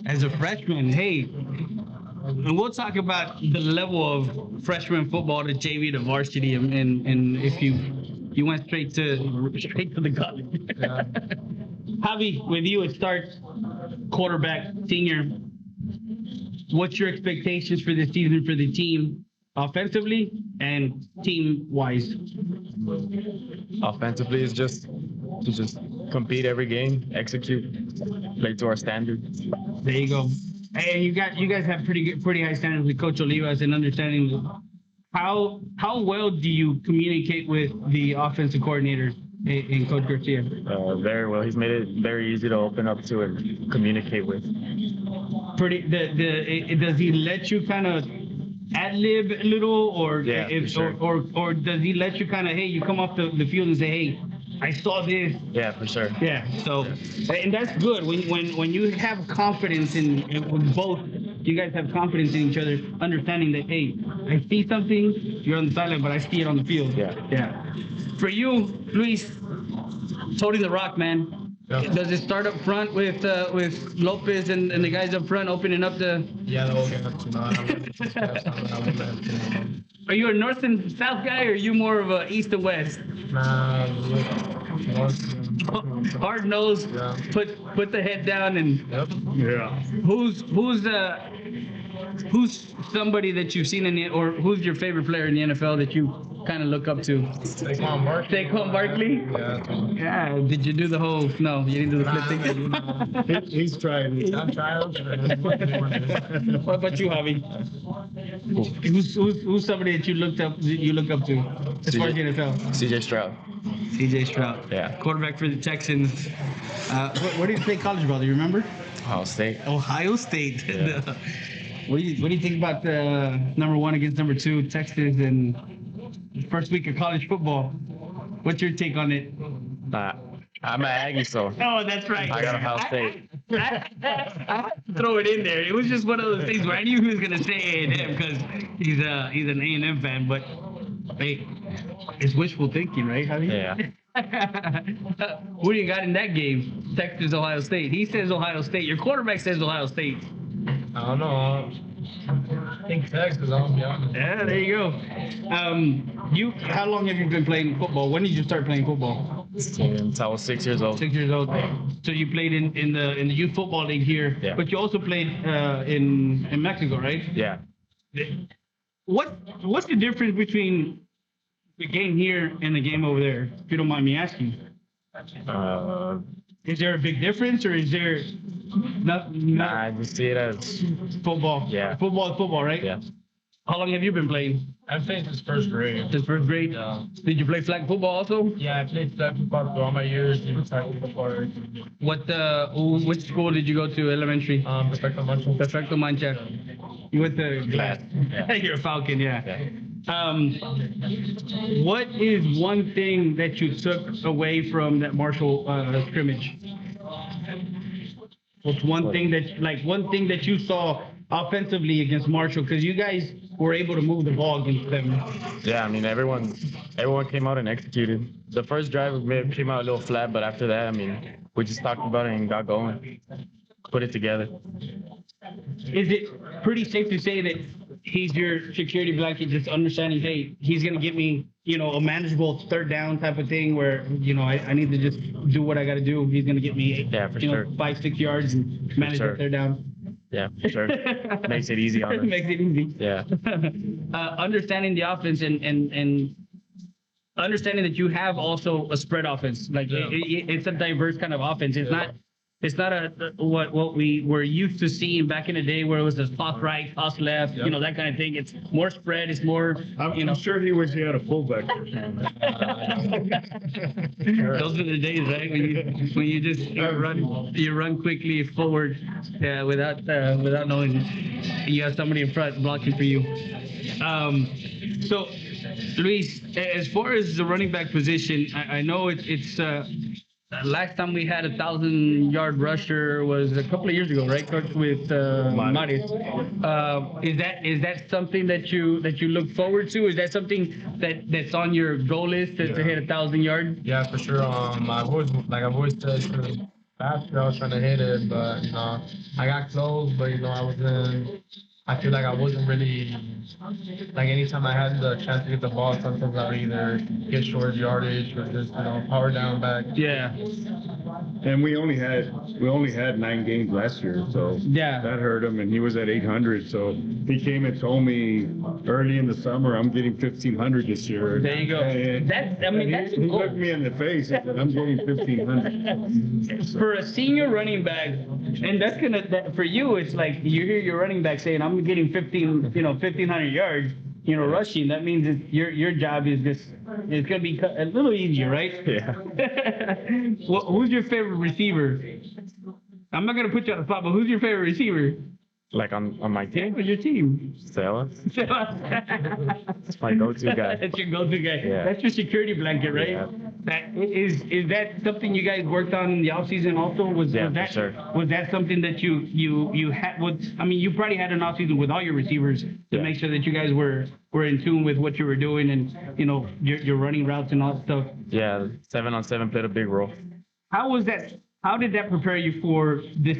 As a freshman, hey, And we'll talk about the level of freshman football to JV to varsity, and if you went straight to the college. Yeah. Javi, with you, it starts quarterback, senior. What's your expectations for this season for the team, offensively and team-wise? Offensively is just to just compete every game, execute, play to our standards. There you go. And you guys have pretty high standards with Coach Olivas and understanding. How well do you communicate with the offensive coordinator in Coach Garcia? Very well. He's made it very easy to open up to and communicate with. Does he let you kind of ad-lib a little, or Yeah, for sure. or does he let you kind of, hey, you come off the field and say, hey, I saw this. Yeah, for sure. Yeah. So, and that's good when you have confidence in when both you guys have confidence in each other, understanding that, hey, I see something, you're on the sideline, but I see it on the field. Yeah. Yeah. For you, Luis, toting the rock, man. Yeah. Does it start up front with Lopez and the guys up front opening up the? Yeah, the whole game up to Are you a north and south guy, or are you more of a east and west? Hard nose. Yeah. Put the head down and. Yep. Yeah. Who's somebody that you've seen in the, or who's your favorite player in the NFL that you kind of look up to? Saquon Barkley. Yeah. Yeah. Did you do the whole? No, you didn't do the flip thing. He's trying it. I'm trying. What about you, Javi? Who's somebody that you look up to as far as the NFL? CJ Stroud. CJ Stroud. Yeah. Quarterback for the Texans. Where did you play college, brother? You remember? Ohio State. Ohio State. Yeah. What do you think about the number 1 against number 2 Texas and first week of college football? What's your take on it? I'm an Aggie, so. Oh, that's right. I got Ohio State. I had to throw it in there. It was just one of those things where I knew he was gonna say A&M because he's an A&M fan, but hey, it's wishful thinking, right, Javi? Yeah. What do you got in that game? Texas, Ohio State. He says Ohio State. Your quarterback says Ohio State. I don't know. I think Texas, I'll be honest. Yeah, there you go. How long have you been playing football? When did you start playing football? Since I was 6 years old. 6 years old. So you played in the youth football league here, Yeah. but you also played in Mexico, right? Yeah. What's the difference between the game here and the game over there? If you don't mind me asking. Is there a big difference, or is there not? I just see it as football. Yeah. Football is football, right? Yeah. How long have you been playing? I've played since first grade. Since first grade? Yeah. Did you play flag football also? Yeah, I played flag football through all my years. Which school did you go to elementary? Perfecto Mancha. Perfecto Mancha. You went to Glass. Yeah. You're a Falcon, yeah. Yeah. What is one thing that you took away from that Marshall scrimmage? What's one thing that you saw offensively against Marshall? Because you guys were able to move the ball against them. Yeah, I mean, everyone came out and executed. The first drive came out a little flat, but after that, I mean, we just talked about it and got going, put it together. Is it pretty safe to say that he's your security blanket, just understanding, hey, he's going to get me, a manageable third down type of thing where, I need to just do what I got to do. He's going to get me, sure. 5-6 yards and manage sure. the third down. Yeah, for sure. Makes it easy on us. Makes it easy. Yeah. Understanding the offense and understanding that you have also a spread offense. Like it's a diverse kind of offense. It's not what we were used to seeing back in the day where it was a toss right, toss left, that kind of thing. It's more spread. It's more, I'm sure he wish he had a fullback. Those are the days, right? When you just run quickly forward without knowing you have somebody in front blocking for you. So, Luis, as far as the running back position, I know it's. Last time we had 1,000-yard rusher was a couple of years ago, right, Coach? With Maris. Is that something that you look forward to? Is that something that's on your goal list to hit 1,000 yards? Yeah, for sure. I've always said faster. I was trying to hit it, but I got close, but I wasn't I feel like I wasn't really like anytime I had the chance to get the ball, sometimes I would either get short yardage or just power down back. Yeah. And we only had 9 games last year, so Yeah. that hurt him, and he was at 800. So he came and told me early in the summer, I'm getting 1,500 this year. There you go. That's he looked me in the face and said, I'm getting 1,500. For a senior running back, and for you, it's like you hear your running back saying, I'm getting 1,500 yards, rushing. That means your job is it's gonna be a little easier, right? Yeah. Who's your favorite receiver? I'm not gonna put you on the spot, but who's your favorite receiver? Like on my team? Your team. Stella. That's my go-to guy. That's your go-to guy. Yeah. That's your security blanket, right? Yeah. Is that something you guys worked on in the off season also? Was that something that you had? You probably had an off season with all your receivers to make sure that you guys were in tune with what you were doing and your running routes and all that stuff. Yeah, 7-on-7 played a big role. How was that? How did that prepare you for this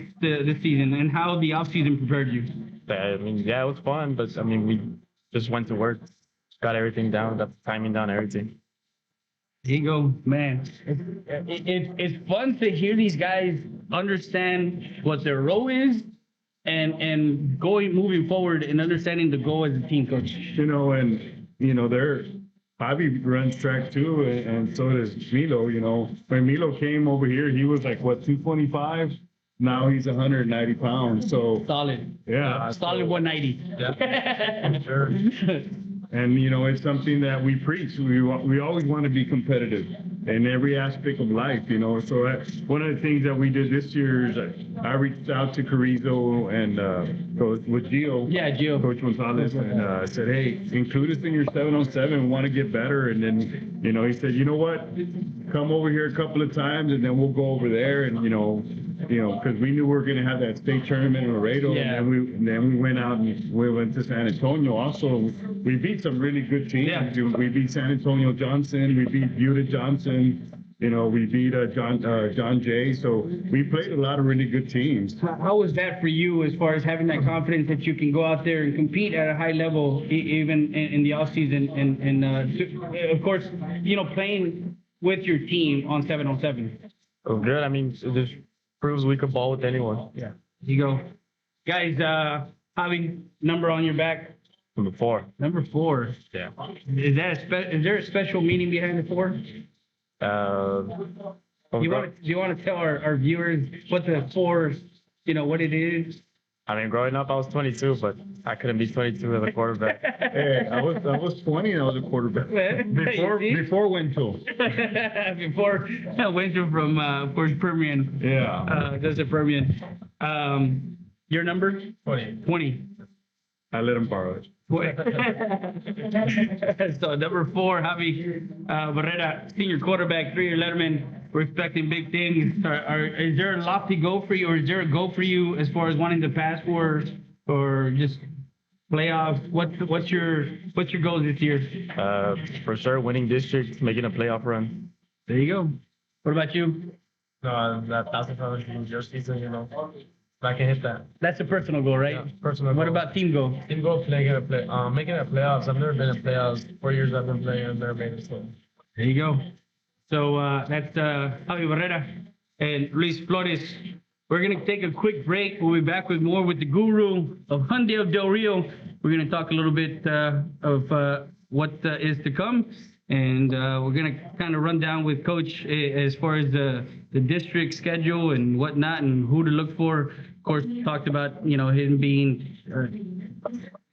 season, and how the off season prepared you? It was fun, but we just went to work, got everything down, got the timing down, everything. There you go, man. It's fun to hear these guys understand what their role is and moving forward and understanding the goal as a team coach. Bobby runs track too, and so does Milo. When Milo came over here, he was like, 225? Now he's 190 pounds. So solid. Yeah. Solid 190. Yeah. Sure. And, it's something that we preach. We always want to be competitive in every aspect of life, So one of the things that we did this year is I reached out to Carrizo and with Gio. Yeah, Gio. Coach Gonzalez, and I said, hey, include us in your 7-on-7. We want to get better. And then, he said, you know what? Come over here a couple of times, and then we'll go over there. And, because we knew we were going to have that state tournament in Laredo. Yeah. And then we went out and we went to San Antonio. Also, we beat some really good teams. Yeah. We beat San Antonio Johnson. We beat Buda Johnson. We beat John Jay. So we played a lot of really good teams. How was that for you as far as having that confidence that you can go out there and compete at a high level, even in the off season, and of course, playing with your team on 7-on-7? Oh, good. It just proves we could ball with anyone. Yeah. There you go. Guys, having number on your back? Number 4. Number 4. Yeah. Is there a special meaning behind the 4? Do you want to tell our viewers what the 4, what it is? Growing up, I was 22, but I couldn't be 22 as a quarterback. Hey, I was 20 and I was a quarterback. Before Winchell. Before Winchell from, of course, Permian. Yeah. That's a Permian. Your number? 20. I let him borrow it. So number 4, Javi Barrera, senior quarterback, 3-year letterman. We're expecting big things. Is there a lofty goal for you, or is there a goal for you as far as wanting to pass for, or just playoffs? What's your goal this year? For sure, winning district, making a playoff run. There you go. What about you? That 1,000 in your season, I can hit that. That's a personal goal, right? Yeah, personal goal. What about team goal? Team goal, making it playoffs. I've never been in playoffs. 4 years I've been playing, I've never made it. So. There you go. So that's Javi Barrera and Luis Flores. We're going to take a quick break. We'll be back with more with the guru of Hyundai of Del Rio. We're going to talk a little bit of what is to come. And we're going to kind of run down with Coach as far as the district schedule and whatnot and who to look for. Of course, talked about, him being...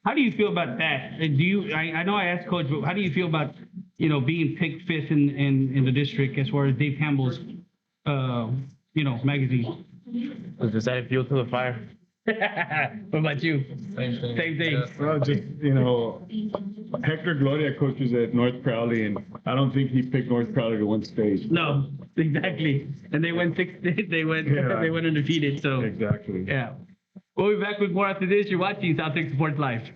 how do you feel about that? I know I asked Coach, but how do you feel about, being picked 5th in the district as far as Dave Campbell's, magazine? Just adding fuel to the fire. What about you? Same thing. Yeah. Well, just, Hector Gloria coaches at North Crowley, and I don't think he picked North Crowley to win state. No, exactly. And they went they went undefeated. So exactly. Yeah. We'll be back with more after this. You're watching South Texas Sports Live.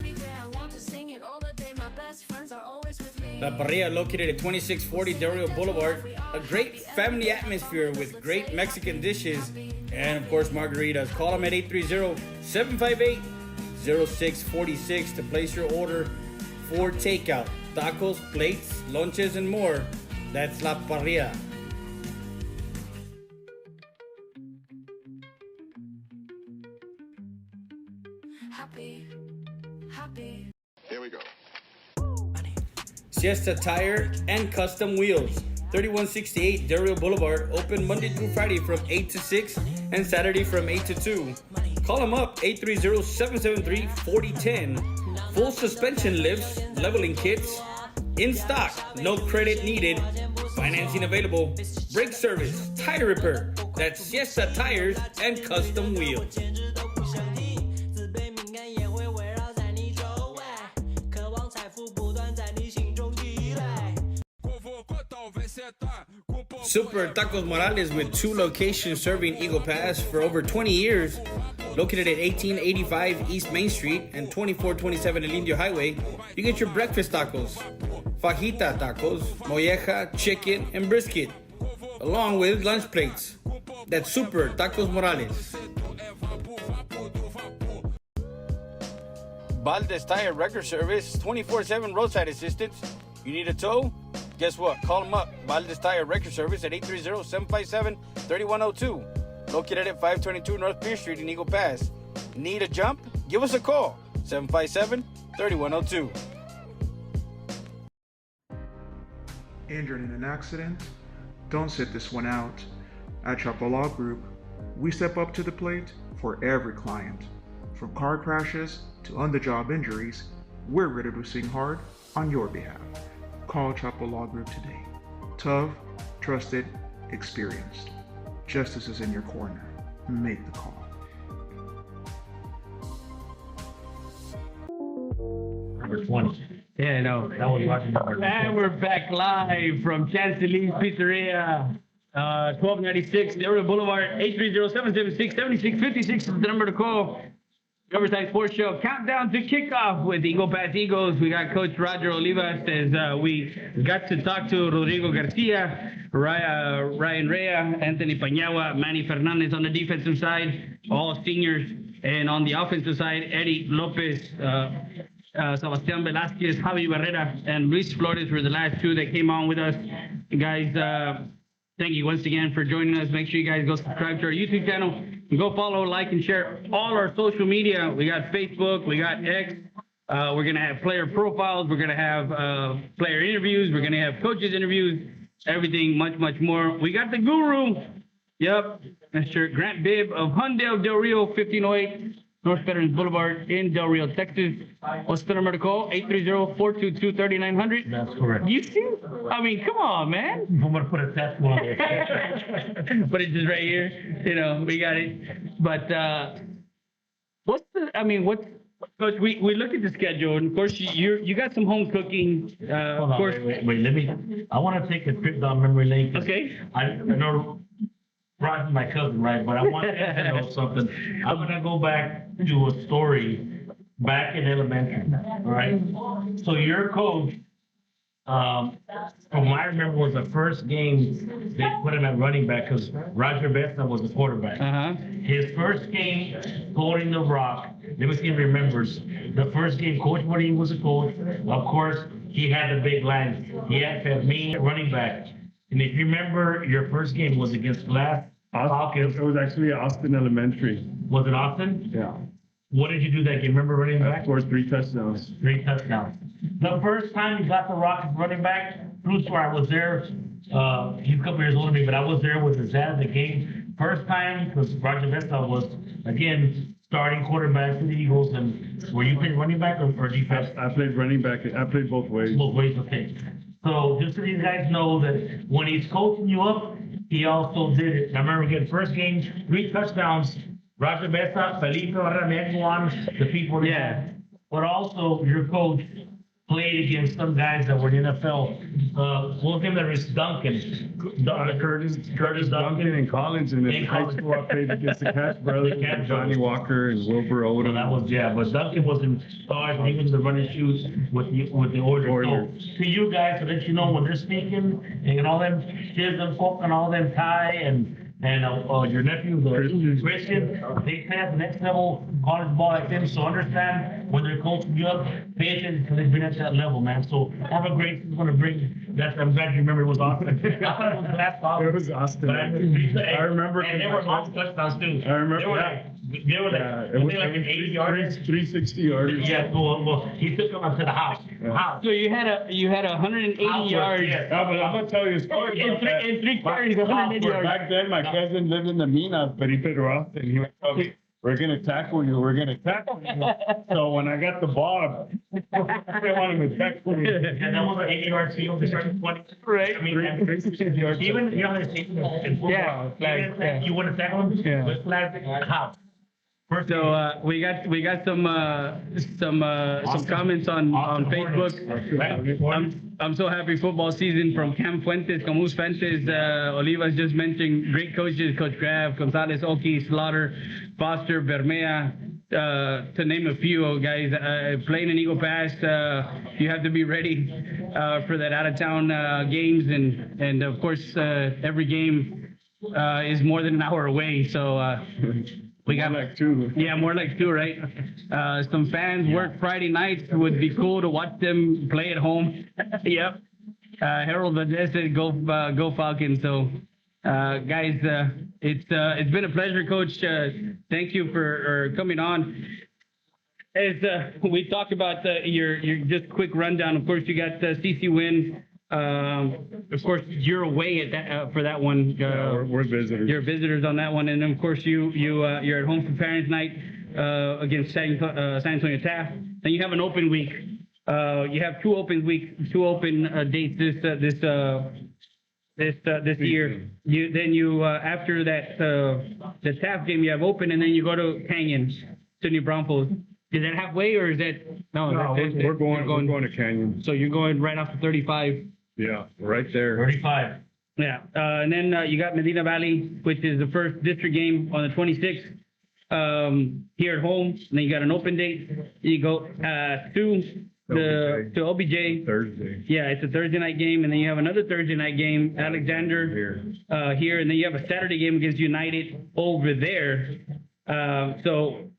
I want to sing it all the day. My best friends are always with me. La Parrilla, located at 2640 Del Rio Boulevard. A great family atmosphere with great Mexican dishes and, of course, margaritas. Call them at 830-758-0646 to place your order for takeout. Tacos, plates, lunches, and more. That's La Parrilla. Here we go. Siesta Tire and Custom Wheels, 3168 Del Rio Boulevard, open Monday through Friday from 8 to 6 and Saturday from 8 to 2. Call them up, 830-773-4010. Full suspension lifts, leveling kits, in stock, no credit needed, financing available, brake service, tire repair. That's Siesta Tires and Custom Wheels. Super Tacos Morales, with 2 locations serving Eagle Pass for over 20 years. Located at 1885 East Main Street and 2427 El Indio Highway, you get your breakfast tacos, fajita tacos, molleja, chicken, and brisket, along with lunch plates. That's Super Tacos Morales. Valdez Tire Record Service, 24/7 roadside assistance. You need a tow? Guess what? Call them up. Valdez Tire Record Service at 830-757-3102. Located at 522 North Pierce Street in Eagle Pass. Need a jump? Give us a call. 757-3102. Injured in an accident? Don't sit this one out. At Chapo Law Group, we step up to the plate for every client. From car crashes to on-the-job injuries, we're ready to sing hard on your behalf. Call Chapo Law Group today. Tough, trusted, experienced. Justice is in your corner. Make the call. Number 20. Yeah, I know. That was watching number 20. And we're back live from Chance and Lee's Pizzeria, 1296 Del Rio Boulevard, 830-776-7656 is the number to call. Oversized Sports Show countdown to kickoff with Eagle Pass Eagles. We got Coach Roger Olivas as we got to talk to Rodrigo Garcia, Ryan Rea, Anthony Pañagua, Manny Fernandez on the defensive side, all seniors, and on the offensive side, Eddie Lopez, Sebastian Velasquez, Javi Barrera, and Luis Flores were the last 2 that came on with us. Guys, thank you once again for joining us. Make sure you guys go subscribe to our YouTube channel. Go follow, like, and share all our social media. We got Facebook, we got X. We're going to have player profiles. We're going to have player interviews. We're going to have coaches interviews, everything, much, much more. We got the guru. Yep, Mr. Grant Bibb of Hyundai Del Rio, 1508 North Veterans Boulevard in Del Rio, Texas. What's the number to call? 830-422-3900. That's correct. You see? I mean, come on, man. I'm going to put a tattoo on there. But it's just right here. You know, we got it. But Coach, we look at the schedule, and of course you got some home cooking. Hold on, wait, I want to take a trip down memory lane. Okay. I know Rod's my cousin, right? But I want to know something. I'm going to go back to a story back in elementary, all right? So your coach, from what I remember, was the first game they put him at running back because Roger Besta was the quarterback. His first game holding the rock, let me see if he remembers. The first game, Coach Woody was a coach. Of course, he had the big lines. He had me running back. And if you remember, your first game was against Glass. It was actually Austin Elementary. Was it Austin? Yeah. What did you do that game? Remember running back? Of course, 3 touchdowns. 3 touchdowns. The first time you got the rock as running back, Bruce, where I was there, he's a couple years older than me, but I was there with his dad at the game. First time, because Roger Vesta was, again, starting quarterback for the Eagles. And were you playing running back or defense? I played running back. I played both ways. Both ways, okay. So just so you guys know that when he's coaching you up, he also did it. I remember getting first game, 3 touchdowns. Roger Besta, Felipe Barrera, the people. Yeah. But also your coach played against some guys that were in the NFL. One of them there is Duncan. Curtis Duncan and Collins in high school. I played against the Cash brothers, Johnny Walker and Wilbur Odom. That was but Duncan was in stars and he was the running shoes with the Oilers. So to you guys, to let you know when they're speaking and all them shiz and folk and all them Ty and your nephew, Christian, they play at the next level college ball like them. So understand when they're coaching you up, pay attention because they've been at that level, man. So have a great season. Going to bring that. I'm glad you remember it was Austin. It was Austin. I remember. And they were long touchdowns too. I remember. They were like an 80 yarders. 360 yarders. Yeah, well, he took them up to the house. So you had 180 yards. Yeah, but I'm gonna tell you a story about that. In 3 carries, 180 yards. Back then, my cousin lived in the Minas, but he played Austin. He would tell me, "We're gonna tackle you. We're gonna tackle you." So when I got the ball, I wanted to tackle you. And that was an 80-yard field. They started 20. Right. I mean, even you know they say in football, you want to tackle them, but flag how. So we got some comments on Facebook. I'm so happy football season from Cam Fuentes, Camus Fuentes, Olivas just mentioned great coaches, Coach Graf, Gonzalez, Oki, Slaughter, Foster, Bermea, to name a few guys. Playing in Eagle Pass, you have to be ready for that out of town games and of course every game is more than an hour away. So. We got like 2. Yeah, more like 2, right? Some fans work Friday nights. It would be cool to watch them play at home. Yep. Harold Valdez said, "Go Falcons." So, guys, it's been a pleasure, Coach. Thank you for coming on. As we talked about your just quick rundown. Of course, you got CC win. Of course, you're away at that for that one. We're visitors. You're visitors on that one, and then of course you're at home for Parents' Night against San Antonio Taft. Then you have an open week. You have 2 open dates this year. You after that the Taft game you have open, and then you go to Canyon, to New Braunfels. Is that halfway or is that no? We're going to Canyon. So you're going right off the 35. Yeah, right there. 35. Yeah, and then you got Medina Valley, which is the first district game on the 26th here at home. And then you got an open date. You go to OBJ. Thursday. Yeah, it's a Thursday night game, and then you have another Thursday night game, Alexander here, and then you have a Saturday game against United over there. So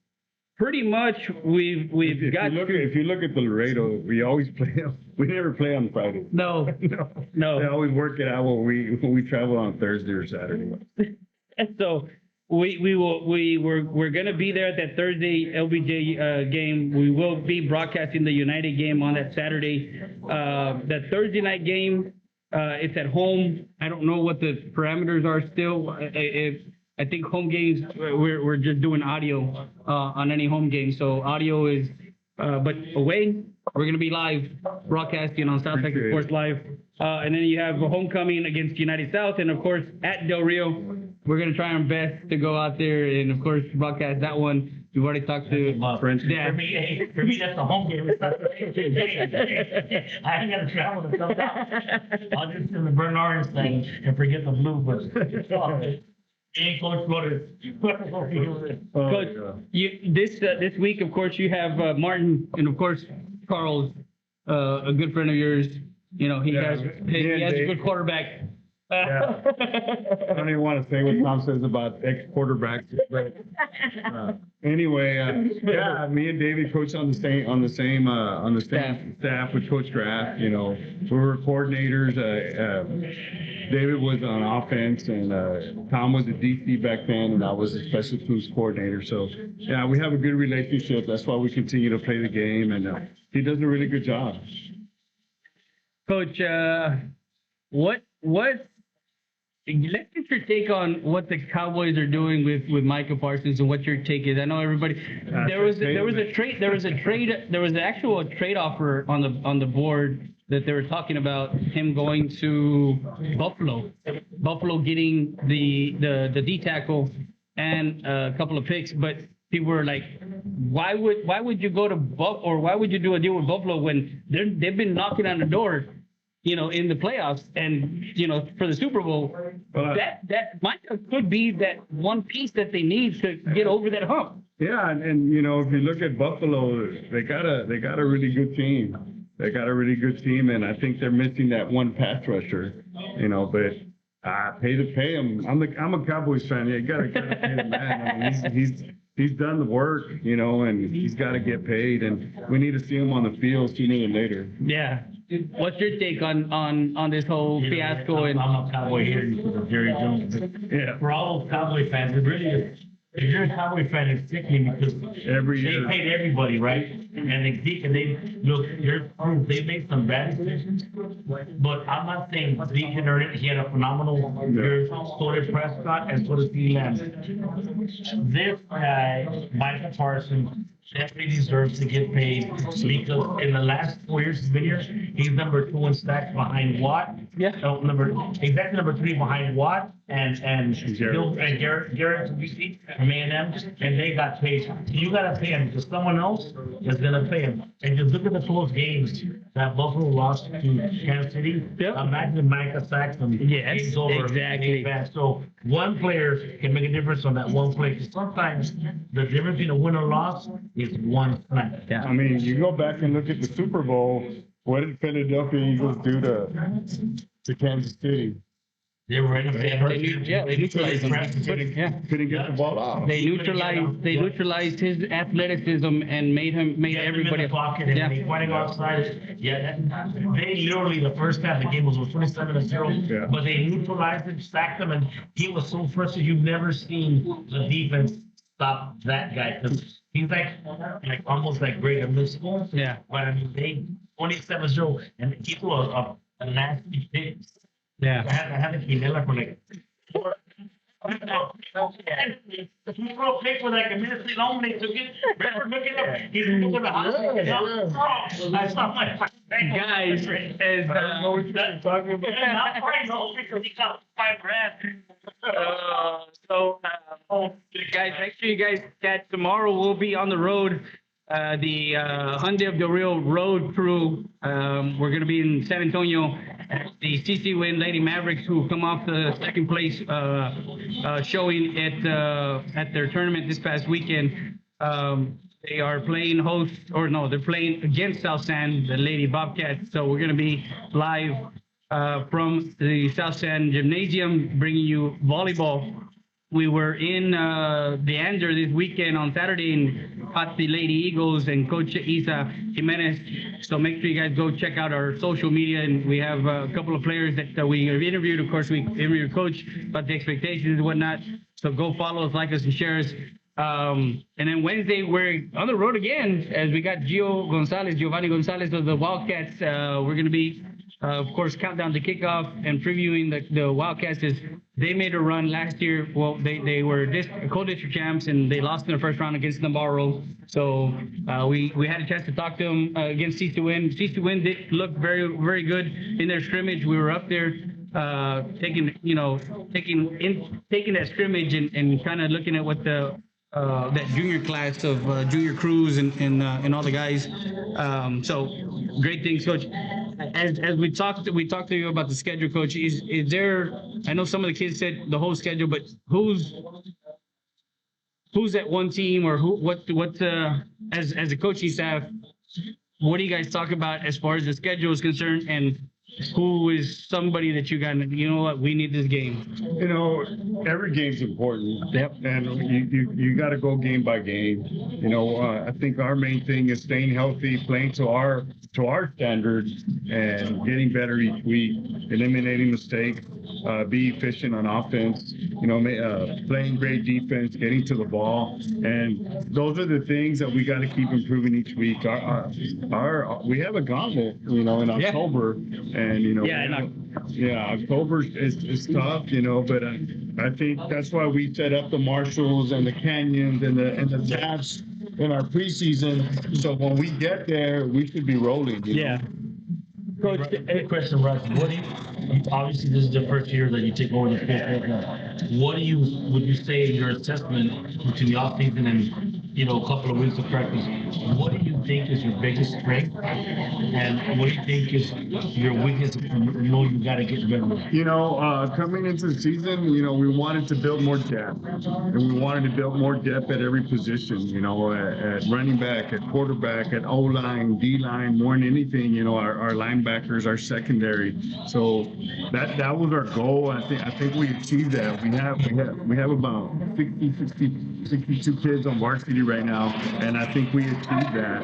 pretty much we've got. If you look at the Laredo, we always play. We never play on Friday. No. They always work it out when we travel on Thursday or Saturday. So we're gonna be there at that Thursday LBJ game. We will be broadcasting the United game on that Saturday. That Thursday night game, it's at home. I don't know what the parameters are still. I think home games, we're just doing audio on any home game. So audio is, but away, we're going to be live broadcasting on South Texas Sports Live. And then you have a homecoming against United South. And of course, at Del Rio, we're going to try our best to go out there and of course, broadcast that one. We've already talked to French. Yeah. For me, that's the home game. I ain't got to travel to come down. I'll just do the burnt orange thing and forget the blue, but it's all good. Hey, Coach, Coach, this week, of course, you have Martin and of course Carl's a good friend of yours. You know, he has a good quarterback. Yeah. I don't even want to say what Tom says about ex-quarterbacks, but anyway, yeah, me and David coach on the same staff with Coach Graff. You know, we were coordinators. David was on offense, and Tom was a DC back then, and I was a special teams coordinator. So, yeah, we have a good relationship. That's why we continue to play the game, and he does a really good job. Coach, let's get your take on what the Cowboys are doing with Micah Parsons and what your take is. I know everybody. There was an actual trade offer on the board that they were talking about him going to Buffalo getting the D tackle and a couple of picks, but people were like, why would you go to or why would you do a deal with Buffalo when they've been knocking on the door, in the playoffs and for the Super Bowl? That might could be that one piece that they need to get over that hump. Yeah, and if you look at Buffalo, they got a really good team. They got a really good team, and I think they're missing that one pass rusher. But pay him. I'm a Cowboys fan. You gotta pay the man. I mean, he's done the work, and he's got to get paid, and we need to see him on the field sooner than later. Yeah. What's your take on this whole fiasco? I'm a Cowboy here because of Jerry Jones. Yeah. For all those Cowboy fans, it really is. If you're a Cowboy fan, it's sickening because they paid everybody, right? And they make some bad decisions. But I'm not saying Zeke can earn it. He had a phenomenal year. So did Prescott and so did CeeDee Lamb. This guy, Micah Parsons, definitely deserves to get paid because in the last 4 years he's been here, he's number 2 in stacks behind Watt. Yeah. Exactly number 3 behind Watt and Garrett from A&M, and they got paid. You got to pay him because someone else is going to pay him. And just look at the close games that Buffalo lost to Kansas City. Yep. Imagine Micah Saxon. Yes, exactly. So one player can make a difference on that one play. Sometimes the difference between a win or loss is one snap. Yeah. I mean, you go back and look at the Super Bowl. What did Philadelphia Eagles do to Kansas City? They were in they neutralized him. Couldn't get the ball out. They neutralized his athleticism and made everybody in the pocket and he wanted to go outside. They literally the first half the game was 27-0, but they neutralized him, sacked him, and he was so frustrated. You've never seen the defense stop that guy because he's like almost like great invincible. Yeah. But I mean, they 27-0 and he threw a nasty pick. Yeah. I had to keep it like for like 4. He threw a pick with like a minute long. They took it. Remember, look it up. He's moving the house. I saw my guys. As what you're talking about. Not right, no, because he got $5,000. Guys, make sure you guys catch tomorrow. We'll be on the road. The Hyundai of the Real Road Crew. We're going to be in San Antonio. The CC Win Lady Mavericks, who come off the second place showing at their tournament this past weekend. They are playing they're playing against South San, the Lady Bobcats. So we're going to be live from the South San Gymnasium, bringing you volleyball. We were in the Ander this weekend on Saturday and caught the Lady Eagles and Coach Isa Jimenez. So make sure you guys go check out our social media. And we have a couple of players that we have interviewed. Of course, we interviewed Coach about the expectations and whatnot. So go follow us, like us, and share us. And then Wednesday, we're on the road again as we got Giovanni Gonzalez of the Wildcats. We're going to be, of course, countdown to kickoff and previewing the Wildcats. They made a run last year. Well, they were co-district champs, and they lost in the first round against Navarro. So we had a chance to talk to them against C2 Win. C2 Win did look very, very good in their scrimmage. We were up there taking that scrimmage and kind of looking at what that junior class of Junior Cruz and all the guys. So great things, Coach. As we talked to you about the schedule, Coach. Is there? I know some of the kids said the whole schedule, but who's at one team or as a coaching staff? What do you guys talk about as far as the schedule is concerned, and who is somebody that you got? You know what? We need this game. Every game's important. Yep. And you got to go game by game. I think our main thing is staying healthy, playing to our standards, and getting better each week, eliminating mistakes, be efficient on offense. Playing great defense, getting to the ball, and those are the things that we got to keep improving each week. We have a gauntlet, in October. October is tough, but I think that's why we set up the Marshalls and the Canyons and the Taps in our preseason. So when we get there, we should be rolling. Yeah. Coach, any question, Russ? Obviously, this is the first year that you take over the school program. What would you say your assessment between the offseason a couple of weeks of practice, what do you think is your biggest strength, and what do you think is your weakness? You got to get better. Coming into the season, we wanted to build more depth, and we wanted to build more depth at every position. At running back, at quarterback, at O line, D line, more than anything. Our linebackers, our secondary. So that was our goal. I think we achieved that. We have about 62 kids on varsity right now, and I think we achieved that.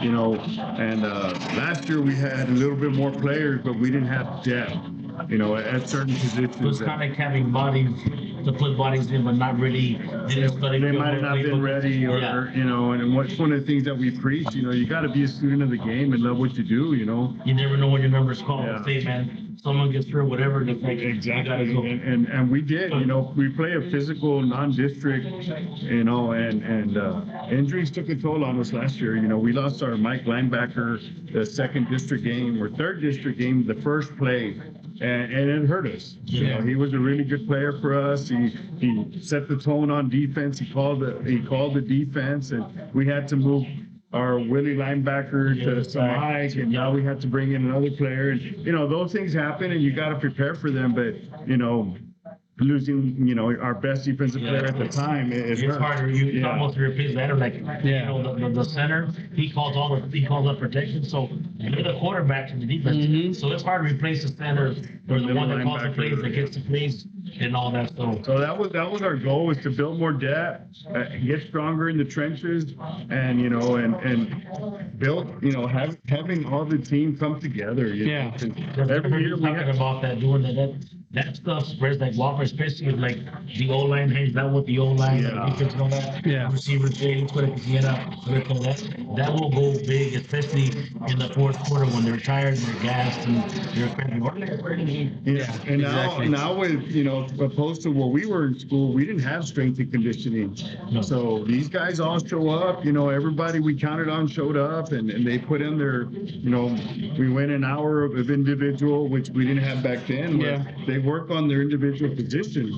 And last year we had a little bit more players, but we didn't have depth. At certain positions. It was kind of having bodies to put bodies in, but not really. They might have not been ready, and what's one of the things that we preach. You got to be a student of the game and love what you do. You never know when your number's called. Yeah. Say, man, someone gets through whatever. Exactly. And we did. We play a physical non-district. And injuries took a toll on us last year. We lost our Mike linebacker the second district game or third district game, the first play. And it hurt us. He was a really good player for us. He set the tone on defense. He called the defense, and we had to move our Willie linebacker to Mike, and now we had to bring in another player. And those things happen, and you got to prepare for them. But losing, our best defensive player at the time, it's harder. You almost replace better. The center, he calls up protection. So you're the quarterback in the defense. Mm-hmm. So it's hard to replace the center or the one that calls the plays, that gets the plays and all that stuff. So that was our goal, was to build more depth, get stronger in the trenches, and and build, having all the team come together. Every year talking about that, doing that stuff spreads like Walker, especially with the O line hangs out with the O line, defense and all that. Yeah. Receivers, that will go big, especially in the fourth quarter when they're tired and they're gassed and they're cramping. Yeah, and now with opposed to when we were in school, we didn't have strength and conditioning. No. So these guys all show up. Everybody we counted on showed up, and they put in their. We went an hour of individual, which we didn't have back then. Yeah. They work on their individual position,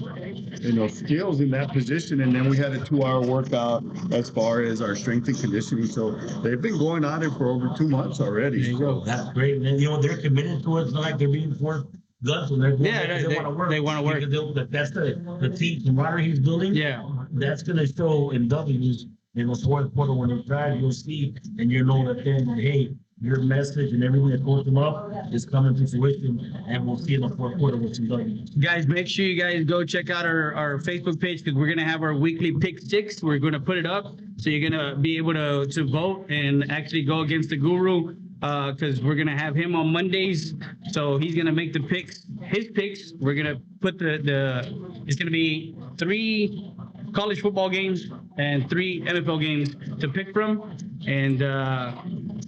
skills in that position, and then we had a 2-hour workout as far as our strength and conditioning. So they've been going on it for over 2 months already. There you go. That's great. And then, they're committed to it. It's not like they're being forced guns when they're they want to work. They want to work. That's the team camaraderie he's building. Yeah. That's going to show in W's in the fourth quarter when they try. You'll see, and you know that then, hey, your message and everything that goes them up is coming to fruition, and we'll see in the fourth quarter what you've done. Guys, make sure you guys go check out our Facebook page, because we're going to have our weekly pick six. We're going to put it up, so you're going to be able to vote and actually go against the guru, because we're going to have him on Mondays. So he's going to make his picks. We're going to put it's going to be 3 college football games and 3 NFL games to pick from, and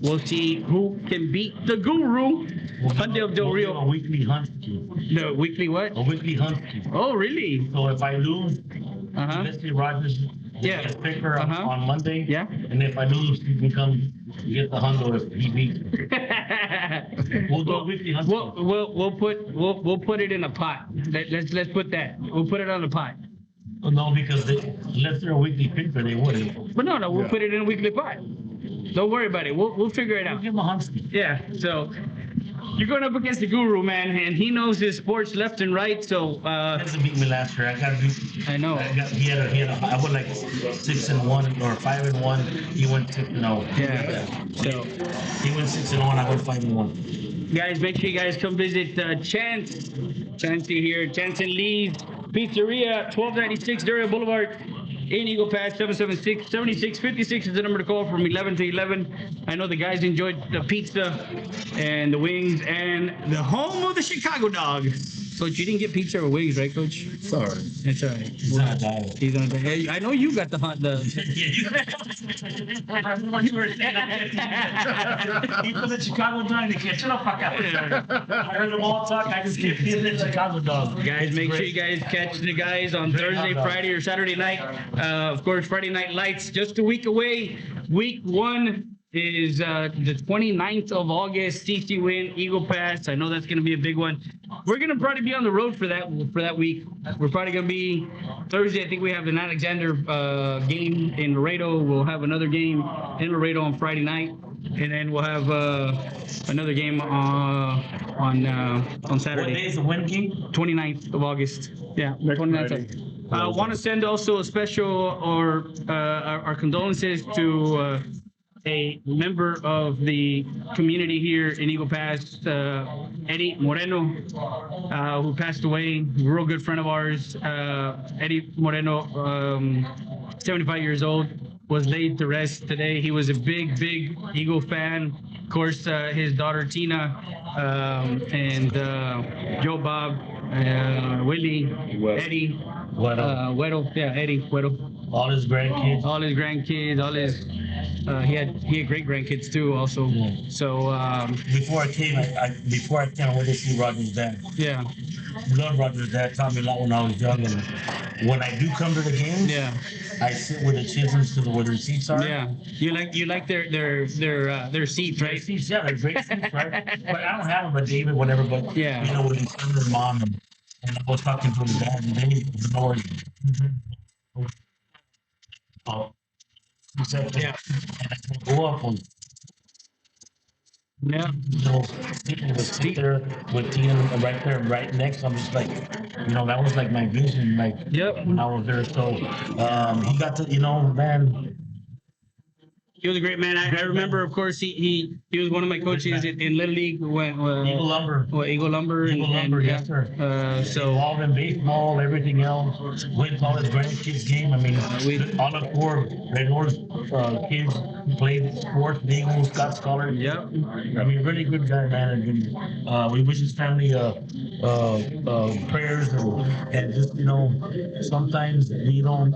we'll see who can beat the guru. Hyundai Del Rio. A weekly hunt. The weekly what? A weekly hunt. Oh, really? So if I lose, Leslie Rogers gets picker on Monday. Yeah. And if I lose, you can come get the hundo if he beats me. We'll do a weekly hunt. We'll put it in a pot. Let's put that. We'll put it on the pot. No, because unless they're a weekly picker, they wouldn't. But no, we'll put it in a weekly pot. Don't worry about it. We'll figure it out. We'll give him a hunt. Yeah. So you're going up against the guru, man, and he knows his sports left and right. So he hasn't beat me last year. I know. He had I went like 6-1 or 5-1. He went 6-0. Yeah. So he went 6-0. I went 5-1. Guys, make sure you guys come visit Chancey here, Chance and Lee's Pizzeria, 1296 Duria Boulevard in Eagle Pass. 776-7656 is the number to call from 11 to 11. I know the guys enjoyed the pizza and the wings and the home of the Chicago dog. Coach, you didn't get pizza or wings, right, Coach? Sorry. It's all right. He's on a diet. He's on a diet. Hey, I know you got the hunt. He put the Chicago dog in the kitchen. Shut the fuck up. I heard them all talk. I just keep feeling the Chicago dog. Guys, make sure you guys catch the guys on Thursday, Friday, or Saturday night. Of course, Friday Night Lights, just a week away. Week 1 is the 29th of August, CC Win, Eagle Pass. I know that's going to be a big one. We're going to probably be on the road for that week. We're probably going to be Thursday. I think we have an Alexander game in Laredo. We'll have another game in Laredo on Friday night, and then we'll have another game on Saturday. What day is the Win game? 29th of August. Yeah, 29th. I want to send also a special our condolences to a member of the community here in Eagle Pass, Eddie Moreno, who passed away. A real good friend of ours. Eddie Moreno, 75 years old, was laid to rest today. He was a big Eagle fan. Of course, his daughter Tina and Joe Bob, Willie, Eddie, Weddle, yeah, Eddie, Weddle. All his grandkids. He had great grandkids too, also. So before I came, I went to see Roger's dad. Yeah. Love Roger's dad. Taught me a lot when I was young, and when I do come to the games, I sit with the children to where their seats are. Yeah. You like their seats, right? Seats, yeah, they're great seats, right? But I don't have them, but David, whatever. But yeah, you know, with his son and mom, and I was talking to his dad, and they know. Oh. He said, yeah. And I said, go up on. Yeah. You know, people would sit there with Tina right there, right next. I'm just like, you know, that was like my vision, like when I was there. So he got to, you know, man. He was a great man. I remember, of course, he was one of my coaches in Little League when Eagle Lumber. Eagle Lumber, yes, sir. So involved in baseball, everything else. Went to all his grandkids game. I mean, all the four Red Horse kids played sports, Eagles, got scholars. Yep. I mean, really good guy, man. And we wish his family prayers and just, you know, sometimes we don't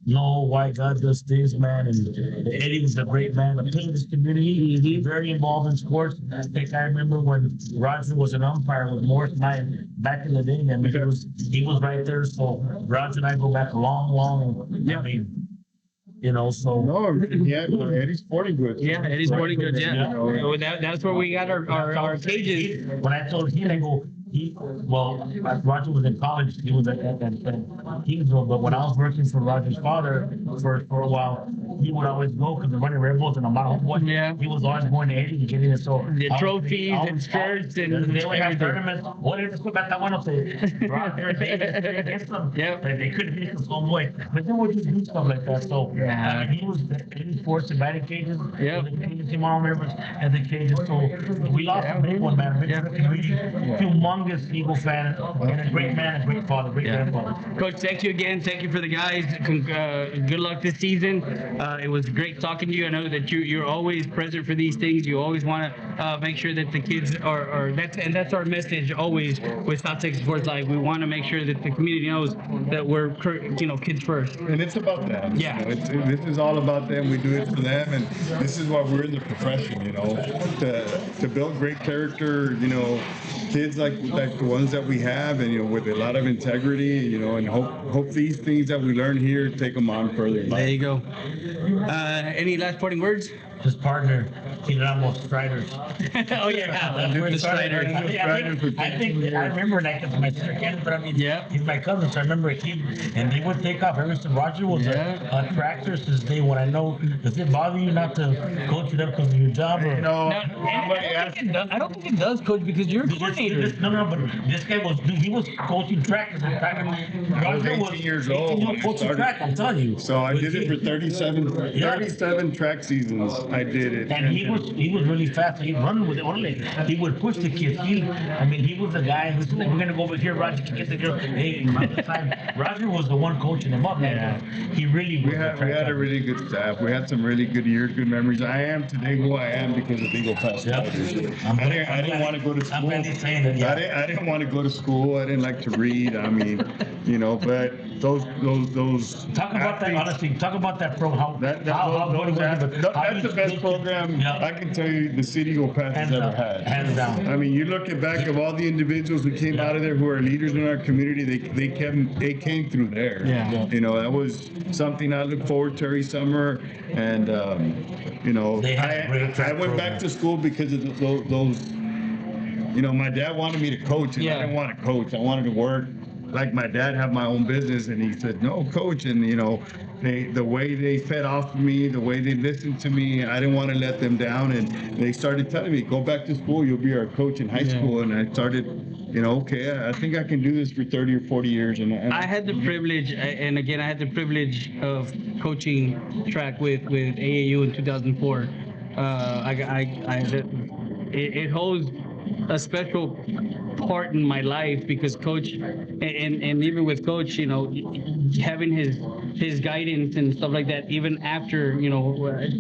know why God does things, man. And Eddie was a great man, a part of this community. He's very involved in sports. I think I remember when Roger was an umpire with Morris and I back in the day. I mean, he was right there. So Roger and I go back a long. I mean, you know, so. No, yeah, Eddie's Sporting Goods. Yeah, Eddie's Sporting Goods, yeah. So that's where we got our cages. When I told him, I go, Roger was in college. He was at Kingsville, but when I was working for Roger's father for a while, he would always go because the running Red Bulls and I'm not homeboy. Yeah. He was always going to Eddie and getting it. So the trophies and shirts and they would have tournaments. What did they put back that one up there? Against them. Yeah. They couldn't hit us homeboy. But then we just do stuff like that. So he was in sports and batting cages. Yeah. The team on members and the cages. So we lost a big one, man. Humongous Eagle fan and a great man, a great father, great grandfather. Coach, thank you again. Thank you for the guys. Good luck this season. It was great talking to you. I know that you're always present for these things. You always want to make sure that the kids are that's our message always with South Texas Sports Live. We want to make sure that the community knows that we're kids first. And it's about them. Yeah. You know, this is all about them. We do it for them, and this is why we're in the profession. You know, to build great character. You know, kids like the ones that we have, and you know, with a lot of integrity. You know, and hope these things that we learn here take them on further. There you go. Any last parting words? His partner, Tiramos Striders. Oh yeah, we're the Striders. I remember that because my sister Candace, but I mean, he's my cousin, so I remember a kid, and they would take off. Ever since Roger was a tractor since day one. I know. Does it bother you not to coach them because of your job? Or? No, I don't think it does, Coach, because you're a coordinator. No, but this guy was coaching tractors. Roger was 18 years old. Coaching track, I'm telling you. So I did it for 37 track seasons. I did it. And he was really fast. He'd run with it. He would push the kids. He was the guy who's like, we're gonna go over here, Roger can get the girl. Hey, at the time, Roger was the one coaching him up, man. He really was. We had a really good staff. We had some really good years, good memories. I am today who I am because of Eagle Pass. Yep. I didn't want to go to school. saying it, yeah. I didn't want to go to school. I didn't like to read. I mean, but those. Talk about that, honestly. Talk about that program. That's the best program I can tell you the City of El Paso has ever had. Hands down. I mean, you look back of all the individuals who came out of there who are leaders in our community. They came through there. Yeah. That was something I look forward to every summer. And I went back to school because of those. My dad wanted me to coach, and I didn't want to coach. I wanted to work like my dad, have my own business, and he said, "No, coach." And the way they fed off of me, the way they listened to me, I didn't want to let them down. And they started telling me, "Go back to school. You'll be our coach in high school." And I started, okay, I think I can do this for 30 or 40 years. And I had the privilege, and again, I had the privilege of coaching track with AAU in 2004. It holds a special part in my life because coach and even with coach, having his guidance and stuff like that, even after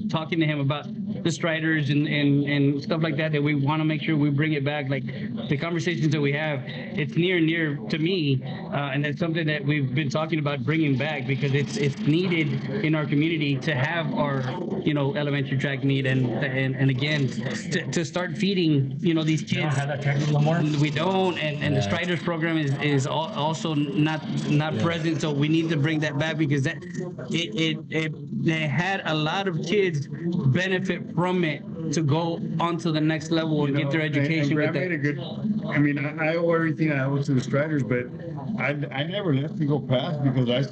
talking to him about the striders and stuff like that we want to make sure we bring it back, like the conversations that we have, it's near and dear to me, and that's something that we've been talking about bringing back because it's needed in our community to have our elementary track meet and again to start feeding these kids. We don't, and the Striders program is also not present, so we need to bring that back because they had a lot of kids benefit from it to go on to the next level and get their education with that. I owe everything I owe to the Striders, but I never let me go past because I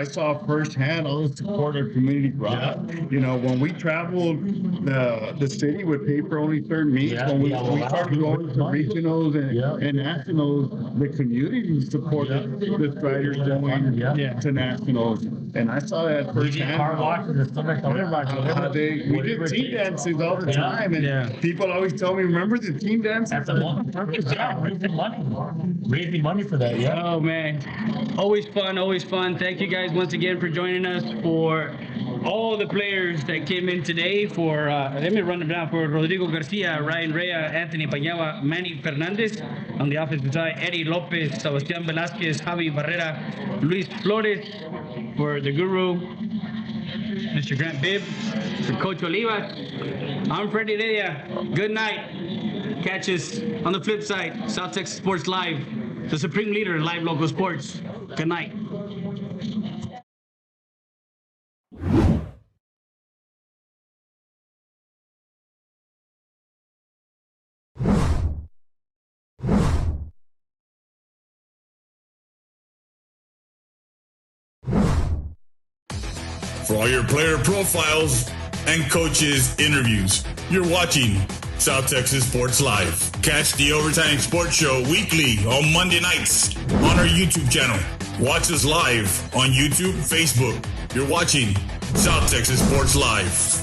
saw firsthand all the support our community brought. When we traveled the city would pay for only third meets, when we started going to regionals and nationals, the community supported the Striders going to nationals. And I saw that firsthand. We did team dances all the time, and people always tell me, "Remember the team dances?" That's a purpose, raising money for that, Oh man, always fun. Thank you guys once again for joining us. For all the players that came in today, for let me run them down. For Rodrigo Garcia, Ryan Rea, Anthony Pañava, Manny Fernandez. On the offensive side, Eddie Lopez, Sebastián Velázquez, Javi Barrera, Luis Flores. For the guru, Mr. Grant Bibb. For Coach Olivas, I'm Freddie Heredia. Good night. Catch us on the flip side, South Texas Sports Live, the supreme leader in live local sports. Good night. For all your player profiles and coaches interviews, you're watching South Texas Sports Live. Catch the Overtime Sports Show weekly on Monday nights on our YouTube channel. Watch us live on YouTube, Facebook. You're watching South Texas Sports Live.